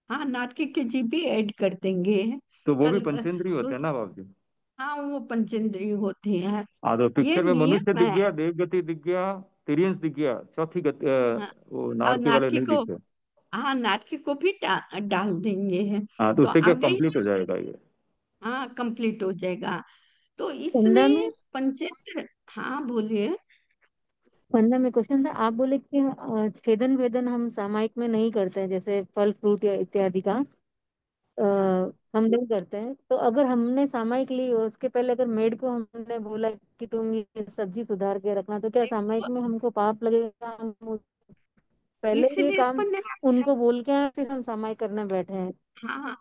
Speaker 1: हाँ नाटकी के जी भी ऐड कर देंगे।
Speaker 5: तो वो भी
Speaker 1: कल
Speaker 5: पंचेंद्रिय होते हैं
Speaker 1: दूस
Speaker 5: ना बाबूजी।
Speaker 1: हाँ वो पंचेंद्रिय होते हैं।
Speaker 5: हाँ, तो
Speaker 1: ये
Speaker 5: पिक्चर में मनुष्य
Speaker 1: नियम
Speaker 5: दिख
Speaker 1: है।
Speaker 5: गया, देव गति दिख गया, तिर्यंच दिख गया, चौथी गति
Speaker 1: हाँ,
Speaker 5: वो
Speaker 1: और
Speaker 5: नारकी वाले
Speaker 1: नाटकी
Speaker 5: नहीं
Speaker 1: को,
Speaker 5: दिखे।
Speaker 1: हाँ नाटकी को भी डाल देंगे।
Speaker 5: हाँ, तो
Speaker 1: तो
Speaker 5: उससे
Speaker 1: आ
Speaker 5: क्या
Speaker 1: गई
Speaker 5: कंप्लीट हो
Speaker 1: ना।
Speaker 5: जाएगा ये।
Speaker 1: हाँ कंप्लीट हो जाएगा। तो
Speaker 6: फंडा
Speaker 1: इसमें
Speaker 6: में
Speaker 1: पंचेंद्र, हाँ बोलिए।
Speaker 6: फंडा में क्वेश्चन था, आप बोले कि छेदन वेदन हम सामायिक में नहीं करते हैं, जैसे फल फ्रूट या इत्यादि का अ, हम नहीं करते हैं। तो अगर हमने सामायिक ली और उसके पहले अगर मेड को हमने बोला कि तुम ये सब्जी सुधार के रखना, तो क्या सामायिक
Speaker 1: देखो
Speaker 6: में हमको पाप लगेगा? हम पहले ये
Speaker 1: इसलिए
Speaker 6: काम
Speaker 1: अपन ने
Speaker 6: उनको बोल के आए, फिर हम सामायिक करने बैठे हैं।
Speaker 1: हाँ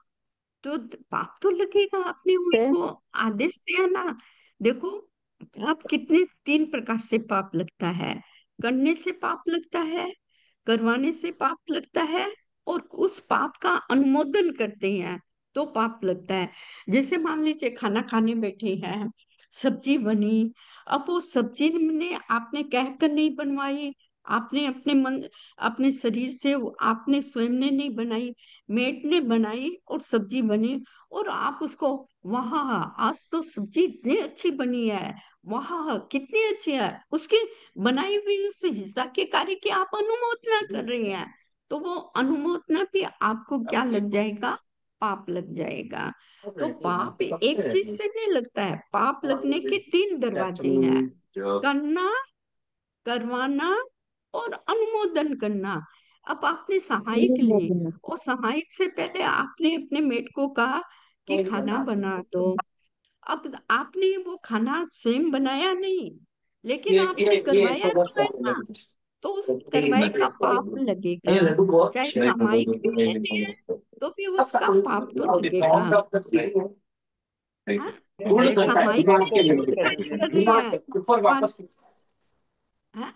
Speaker 1: तो पाप तो लगेगा, आपने
Speaker 6: तो
Speaker 1: उसको आदेश दिया ना। देखो पाप कितने, तीन प्रकार से पाप लगता है। करने से पाप लगता है, करवाने से पाप लगता है, और उस पाप का अनुमोदन करते हैं तो पाप लगता है। जैसे मान लीजिए खाना खाने बैठे हैं, सब्जी बनी, अब वो सब्जी ने आपने कहकर नहीं बनवाई, आपने अपने मन, अपने शरीर से आपने स्वयं ने नहीं बनाई, मेट ने बनाई और सब्जी बनी, और आप उसको, वाह आज तो सब्जी इतनी अच्छी बनी है, वाह कितनी अच्छी है, उसकी बनाई हुई उस हिस्सा के कार्य की आप अनुमोदना कर रहे हैं, तो वो अनुमोदना भी आपको क्या लग जाएगा? पाप लग जाएगा। तो पाप एक चीज से नहीं लगता है, पाप लगने के तीन दरवाजे हैं: करना, करवाना और अनुमोदन करना। अब आपने सहायक ली, और सहायक से पहले आपने अपने मेट को कहा कि खाना बना दो। अब आपने वो खाना सेम बनाया नहीं, लेकिन आपने करवाया तो है ना, तो उस करवाए का पाप लगेगा। चाहे सामायिक भी ले लिया तो भी उसका पाप तो लगेगा। हाँ, ये सामायिक
Speaker 7: आप
Speaker 1: में
Speaker 7: उसको
Speaker 1: नहीं
Speaker 7: म्यूट
Speaker 1: कुछ
Speaker 7: कर
Speaker 1: कार्य
Speaker 7: दीजिए।
Speaker 1: कर रहे हैं पान। हाँ,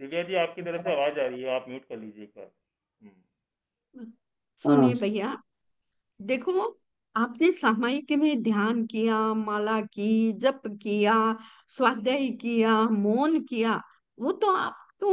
Speaker 7: दिव्या जी आपकी तरफ से आवाज आ रही है, आप म्यूट कर लीजिए एक बार।
Speaker 1: सुनिए भैया, देखो, आपने सामायिक में ध्यान किया, माला की, जप किया, स्वाध्याय किया, मौन किया, वो तो आपको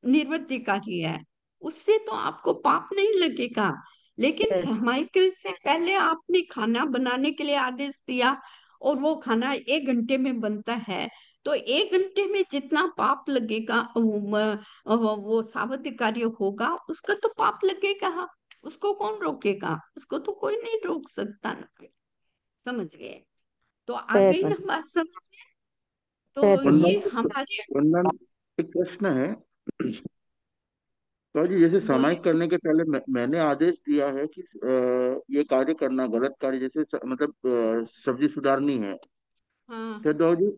Speaker 1: निर्वृत्ति कार्य है, उससे तो आपको पाप नहीं लगेगा। लेकिन सामायिक से पहले आपने खाना बनाने के लिए आदेश दिया और वो खाना 1 घंटे में बनता है, तो 1 घंटे में जितना पाप लगेगा वो सावध कार्य होगा, उसका तो पाप लगेगा। उसको कौन रोकेगा? उसको तो कोई नहीं रोक सकता ना। समझ गए? तो आ गई ना बात समझ में? तो ये हमारे,
Speaker 8: वंदन, एक प्रश्न है तो जी, जैसे
Speaker 1: बोलिए।
Speaker 8: सामायिक करने के पहले मैंने आदेश दिया है कि ये कार्य करना गलत कार्य, जैसे मतलब सब्जी सुधारनी है
Speaker 1: हाँ
Speaker 8: सदाओ जी,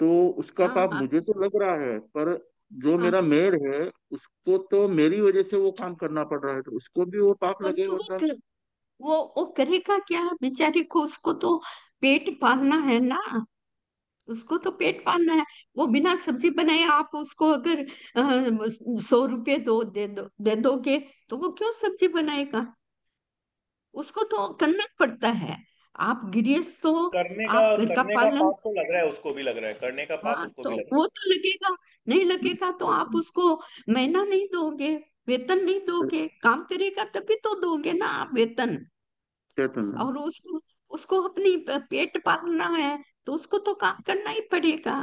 Speaker 8: तो उसका
Speaker 1: हाँ
Speaker 8: पाप
Speaker 1: हाँ,
Speaker 8: मुझे तो लग रहा है, पर जो
Speaker 1: हाँ
Speaker 8: मेरा मेड है उसको तो मेरी वजह से वो काम करना पड़ रहा है, तो उसको भी वो पाप
Speaker 1: परंतु
Speaker 8: लगेगा
Speaker 1: वो
Speaker 8: सर?
Speaker 1: वो करेगा क्या बेचारी को? उसको तो पेट पालना है ना, उसको तो पेट पालना है। वो बिना सब्जी बनाए आप उसको अगर 100 रुपये दे दोगे तो वो क्यों सब्जी बनाएगा? उसको तो करना पड़ता है। आप गृहस्थ हो, आप घर का
Speaker 7: करने का
Speaker 1: पालन।
Speaker 7: पाप तो लग रहा है, उसको भी लग रहा है, करने का पाप
Speaker 1: हाँ,
Speaker 7: उसको
Speaker 1: तो
Speaker 7: भी लग रहा
Speaker 1: वो तो लगेगा। नहीं लगेगा तो आप उसको महीना नहीं दोगे, वेतन नहीं दोगे, काम करेगा तभी तो दोगे ना आप वेतन।
Speaker 8: चेतन,
Speaker 1: और उसको उसको अपनी पेट पालना है तो उसको तो काम करना ही पड़ेगा।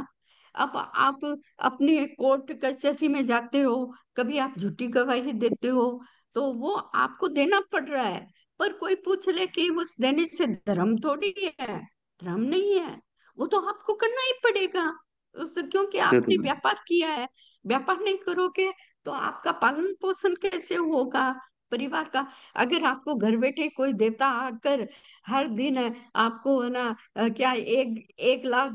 Speaker 1: अब आप अपनी कोर्ट कचहरी में जाते हो, कभी आप झूठी गवाही देते हो, तो वो आपको देना पड़ रहा है। पर कोई पूछ ले कि उस देने से धर्म थोड़ी है, धर्म नहीं है, वो तो आपको करना ही पड़ेगा। उस क्योंकि आपने
Speaker 8: चेतन,
Speaker 1: व्यापार किया है। व्यापार नहीं करोगे तो आपका पालन पोषण कैसे होगा परिवार का? अगर आपको घर बैठे कोई देवता आकर हर दिन आपको है ना क्या 1 लाख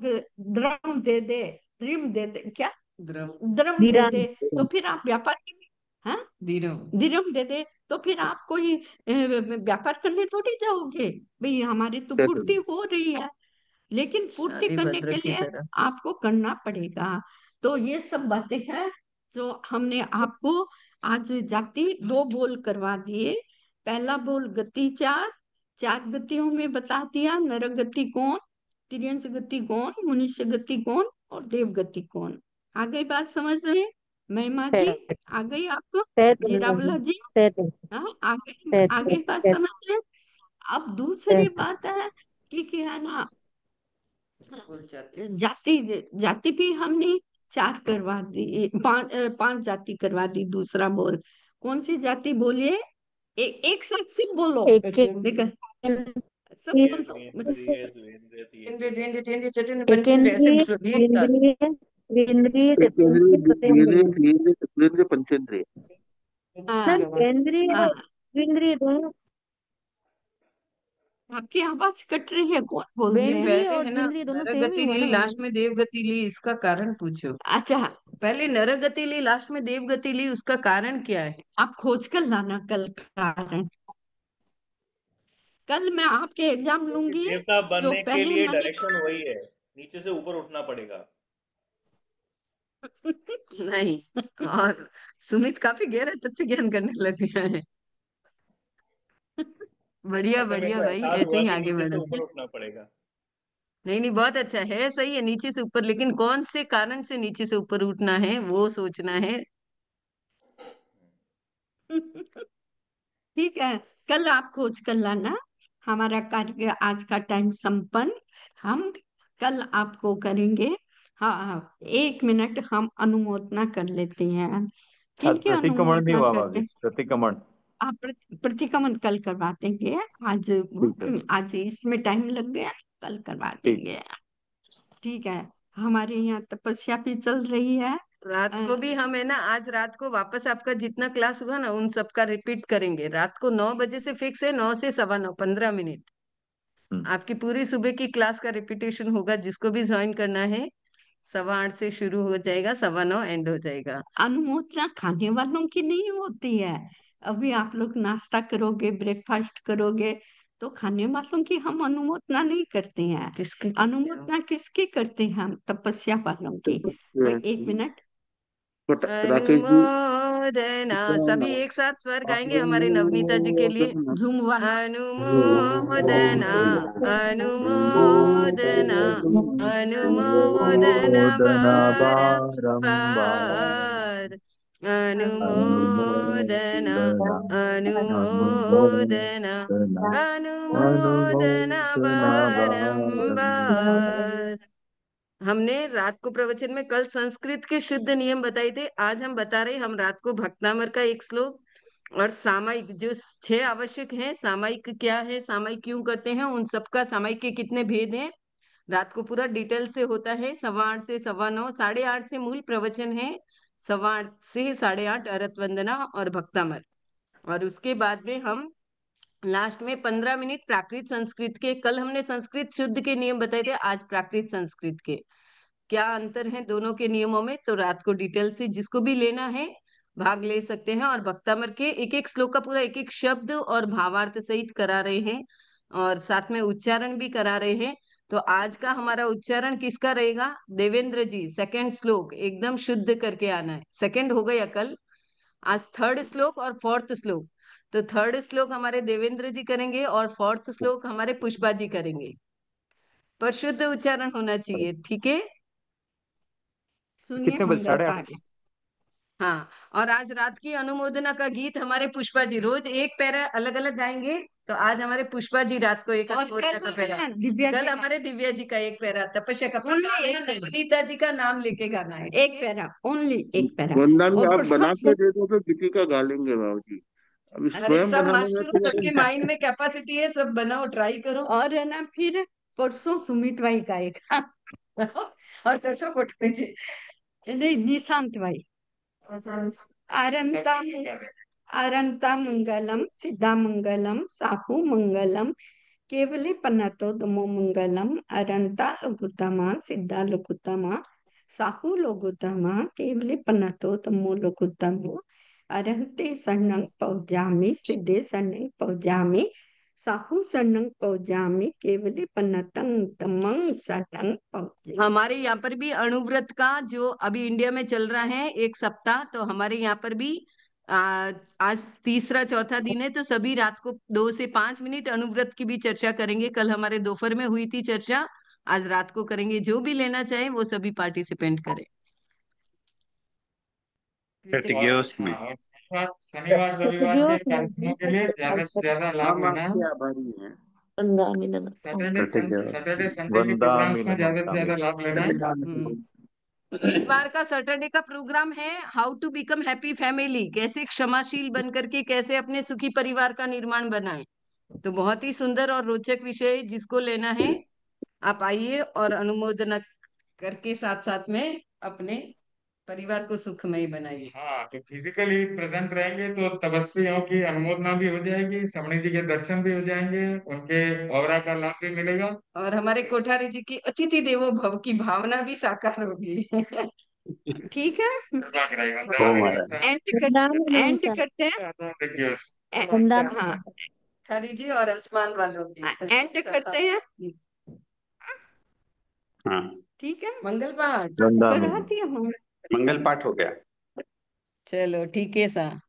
Speaker 1: द्रम दे दे क्या द्रम दे दे, तो फिर आप व्यापार करेंगे? हाँ, दिरम दे दे, तो फिर आप कोई व्यापार करने थोड़ी जाओगे? भाई हमारी तो पूर्ति
Speaker 8: चेतन,
Speaker 1: हो रही है, लेकिन पूर्ति
Speaker 4: शादी
Speaker 1: करने
Speaker 4: भद्र
Speaker 1: के
Speaker 4: की
Speaker 1: लिए
Speaker 4: तरह।
Speaker 1: आपको करना पड़ेगा। तो ये सब बातें हैं जो हमने आपको आज जाति 2 बोल करवा दिए। पहला बोल गति 4, 4 गतियों में बता दिया, नर गति कौन, तिर्यंच गति कौन, मनुष्य गति कौन और देव गति कौन। आ गई बात समझ में? महिमा जी, आ गई आपको? जीरावला जी, हाँ, आ गई बात समझ में? अब दूसरी बात है कि है ना, जाति जाति भी हमने 4 करवा दी, 5 जाति करवा दी। दूसरा बोल कौन सी जाति बोलिए? एक साथ सब बोलो, देखो सब बोलो।
Speaker 7: है।
Speaker 4: इंद्रिय द्वेंद्रिय तेंद्रिय चतुर्थ पंचेंद्रिय, ऐसे
Speaker 6: एकेंद्रिय,
Speaker 4: एक साथ।
Speaker 6: इंद्रिय, विन्द्रिय,
Speaker 8: चेतेंद्रिय,
Speaker 6: चतुर्थ,
Speaker 8: बुद्धिन्द्रिय,
Speaker 6: सतेंद्रिय।
Speaker 8: धीरेन्द्रिय, चतुरेन्द्रिय, पंचेंद्रिय।
Speaker 6: ना,
Speaker 4: हाँ
Speaker 6: केंद्रीय
Speaker 1: हाँ,
Speaker 6: विन्द्रिय दोनों,
Speaker 1: आपकी आवाज कट रही है, कौन बोल
Speaker 4: नहीं,
Speaker 1: रहे हैं?
Speaker 6: वेंद्रिय
Speaker 4: पहले
Speaker 6: और
Speaker 4: है ना
Speaker 6: द्विंद्रिय दोनों सेम ही
Speaker 4: नरगति
Speaker 6: हुआ
Speaker 4: ली,
Speaker 6: ना
Speaker 4: लास्ट
Speaker 6: मैम?
Speaker 4: में देवगति ली, इसका कारण पूछो।
Speaker 1: अच्छा,
Speaker 4: पहले नरगति ली, लास्ट में देवगति ली, उसका कारण क्या है?
Speaker 1: आप खोज कर लाना कल कारण। कल मैं आपके एग्जाम
Speaker 7: क्योंकि
Speaker 1: लूंगी।
Speaker 7: देवता
Speaker 1: जो
Speaker 7: बनने के
Speaker 1: पहले
Speaker 7: लिए
Speaker 1: मैंने
Speaker 7: डायरेक्शन वही है, नीचे से ऊपर उठना पड़ेगा।
Speaker 4: नहीं, और सुमित काफी गहरा तत्व ज्ञान करने लग गया है। बढ़िया
Speaker 7: ऐसे मेरे
Speaker 4: बढ़िया
Speaker 7: को
Speaker 4: भाई,
Speaker 7: एहसास
Speaker 4: ऐसे
Speaker 7: हुआ
Speaker 4: ही
Speaker 7: कि
Speaker 4: आगे
Speaker 7: नीचे से
Speaker 4: बढ़ो।
Speaker 7: ऊपर उठना पड़ेगा।
Speaker 4: नहीं नहीं, बहुत अच्छा है, सही है, नीचे से ऊपर, लेकिन कौन से कारण से नीचे से ऊपर उठना है वो सोचना है।
Speaker 1: ठीक है, कल आप खोज कर लाना। हमारा कार्य आज का टाइम संपन्न। हम कल आपको करेंगे। हाँ हाँ, 1 मिनट हम अनुमोदना कर लेते हैं।
Speaker 5: आज
Speaker 1: किनकी
Speaker 5: प्रतिक्रमण नहीं
Speaker 1: अनुमोदना
Speaker 5: हुआ
Speaker 1: करते
Speaker 5: भाभी,
Speaker 1: हैं?
Speaker 5: प्रतिक्रमण।
Speaker 1: आप प्रतिक्रमण कल करवा देंगे। आज
Speaker 8: ठीक है,
Speaker 1: आज इसमें टाइम लग गया, कल करवा
Speaker 8: ठीक
Speaker 1: देंगे। ठीक है, हमारे यहाँ तपस्या भी चल रही है।
Speaker 4: रात को भी हम है ना, आज रात को वापस आपका जितना क्लास हुआ ना उन सब का रिपीट करेंगे। रात को 9 बजे से फिक्स है, 9 से 9:15, 15 मिनट। आपकी पूरी सुबह की क्लास का रिपीटेशन होगा, जिसको भी ज्वाइन करना है 8:15 से शुरू हो जाएगा, 9:15 एंड हो जाएगा।
Speaker 1: अनुमोदना खाने वालों की नहीं होती है। अभी आप लोग नाश्ता करोगे, ब्रेकफास्ट करोगे, तो खाने वालों की हम अनुमोदना नहीं करते हैं।
Speaker 4: किसकी?
Speaker 1: अनुमोदना किसकी करते हैं हम? तपस्या वालों की। तो एक मिनट,
Speaker 8: राकेश जी,
Speaker 4: अनुमोदना, सभी एक साथ स्वर गाएंगे हमारे नवनीता जी के लिए।
Speaker 1: झूम वाला
Speaker 4: अनुमोदना, अनुमोदना, अनुमोदना बारंबार, अनुमोदना, अनुमोदना, अनुमोदना बारंबार। हमने रात को प्रवचन में कल संस्कृत के शुद्ध नियम बताए थे। आज हम बता रहे, हम रात को भक्तामर का एक श्लोक और सामायिक, जो 6 आवश्यक हैं, सामायिक क्या है, सामायिक क्यों करते हैं, उन सबका सामायिक के कितने भेद हैं, रात को पूरा डिटेल से होता है। 8:15 से 9:15, 8:30 से मूल प्रवचन है, 8:15 से 8:30 अरत वंदना और भक्तामर, और उसके बाद में हम लास्ट में 15 मिनट प्राकृत संस्कृत के। कल हमने संस्कृत शुद्ध के नियम बताए थे, आज प्राकृत संस्कृत के क्या अंतर है दोनों के नियमों में, तो रात को डिटेल से जिसको भी लेना है भाग ले सकते हैं। और भक्तामर के एक एक श्लोक का पूरा एक एक शब्द और भावार्थ सहित करा रहे हैं, और साथ में उच्चारण भी करा रहे हैं। तो आज का हमारा उच्चारण किसका रहेगा? देवेंद्र जी, सेकंड श्लोक एकदम शुद्ध करके आना है। सेकंड हो गया कल, आज थर्ड श्लोक और फोर्थ श्लोक। तो थर्ड श्लोक हमारे देवेंद्र जी करेंगे और फोर्थ श्लोक हमारे पुष्पा जी करेंगे, पर शुद्ध उच्चारण होना चाहिए, ठीक है? सुनिए
Speaker 5: कितने बजे?
Speaker 1: मंगल
Speaker 5: 8:30?
Speaker 1: पाठ।
Speaker 4: हाँ, और आज रात की अनुमोदना का गीत हमारे पुष्पा जी रोज एक पैरा अलग अलग गाएंगे। तो आज हमारे पुष्पा जी रात को एक
Speaker 1: और
Speaker 4: अनुमोदना का पैरा,
Speaker 1: दिव्या
Speaker 4: कल
Speaker 1: जी
Speaker 4: हमारे दिव्या जी का एक पैरा, तपस्या का गीता जी का नाम लेके गाना है।
Speaker 1: एक पैरा, ओनली एक पैरा।
Speaker 8: वंदना जी,
Speaker 1: और
Speaker 8: आप
Speaker 1: परसों
Speaker 8: बना के दे दो तो किसी का गा लेंगे बाबू जी। अभी
Speaker 4: अरे
Speaker 8: स्वयं
Speaker 4: सब
Speaker 8: बनाने में
Speaker 4: मास्टरों,
Speaker 8: तो
Speaker 4: सबके माइंड में कैपेसिटी है, सब बनाओ, ट्राई करो।
Speaker 1: और है ना, फिर परसों सुमित भाई गाएगा
Speaker 4: और तरसों को जी
Speaker 1: नहीं, निशांत भाई। अरंता अरंता मंगलम, सिद्धा मंगलम, साहू मंगलम, केवली पन्नतो दमो मंगलम, अरंता लघुतमा, सिद्धा लघुतमा, साहू लघुतमा, केवली पन्नतो दमो लघुतमो, अरहते शरणं पौजामि, सिद्धे शरणं पौजामि, साहू शरणं पौजामि, केवली पन्नतं तमं शरणं पौजामि।
Speaker 4: हमारे यहाँ पर भी अणुव्रत का जो अभी इंडिया में चल रहा है 1 सप्ताह, तो हमारे यहाँ पर भी आज तीसरा चौथा दिन है, तो सभी रात को 2 से 5 मिनट अणुव्रत की भी चर्चा करेंगे। कल हमारे दोपहर में हुई थी चर्चा, आज रात को करेंगे। जो भी लेना चाहे वो सभी पार्टिसिपेंट करें।
Speaker 9: प्रतिज्ञोस में
Speaker 3: शनिवार रविवार के कार्यक्रमों के लिए ज्यादा से ज्यादा लाभ
Speaker 8: हम
Speaker 3: लेना।
Speaker 8: आपके आभारी हैं।
Speaker 3: सैटरडे संडे के प्रोग्राम्स में ज्यादा से ज्यादा लाभ लेना है।
Speaker 4: इस बार का सैटरडे का प्रोग्राम है how to become happy family, कैसे क्षमाशील बनकर के कैसे अपने सुखी परिवार का निर्माण बनाएं। तो बहुत ही सुंदर और रोचक विषय है, जिसको लेना है आप आइए और अनुमोदना करके साथ साथ में अपने परिवार को सुखमय बनाइए।
Speaker 3: हाँ, तो फिजिकली प्रेजेंट रहेंगे तो तपस्वियों की अनुमोदना भी हो जाएगी, समणी जी के दर्शन भी हो जाएंगे, उनके ऑरा का लाभ भी मिलेगा,
Speaker 4: और हमारे कोठारी जी की अतिथि देवो भव की भावना भी साकार होगी।
Speaker 1: ठीक है,
Speaker 9: हो महाराज।
Speaker 1: एंड करते हैं। हाँ,
Speaker 4: कोठारी जी और आसमान वालों की
Speaker 1: एंड करते हैं।
Speaker 9: हाँ,
Speaker 1: ठीक है,
Speaker 4: मंगल पाठ
Speaker 1: करा दिया
Speaker 9: मंगल पाठ हो गया।
Speaker 4: चलो ठीक है सा।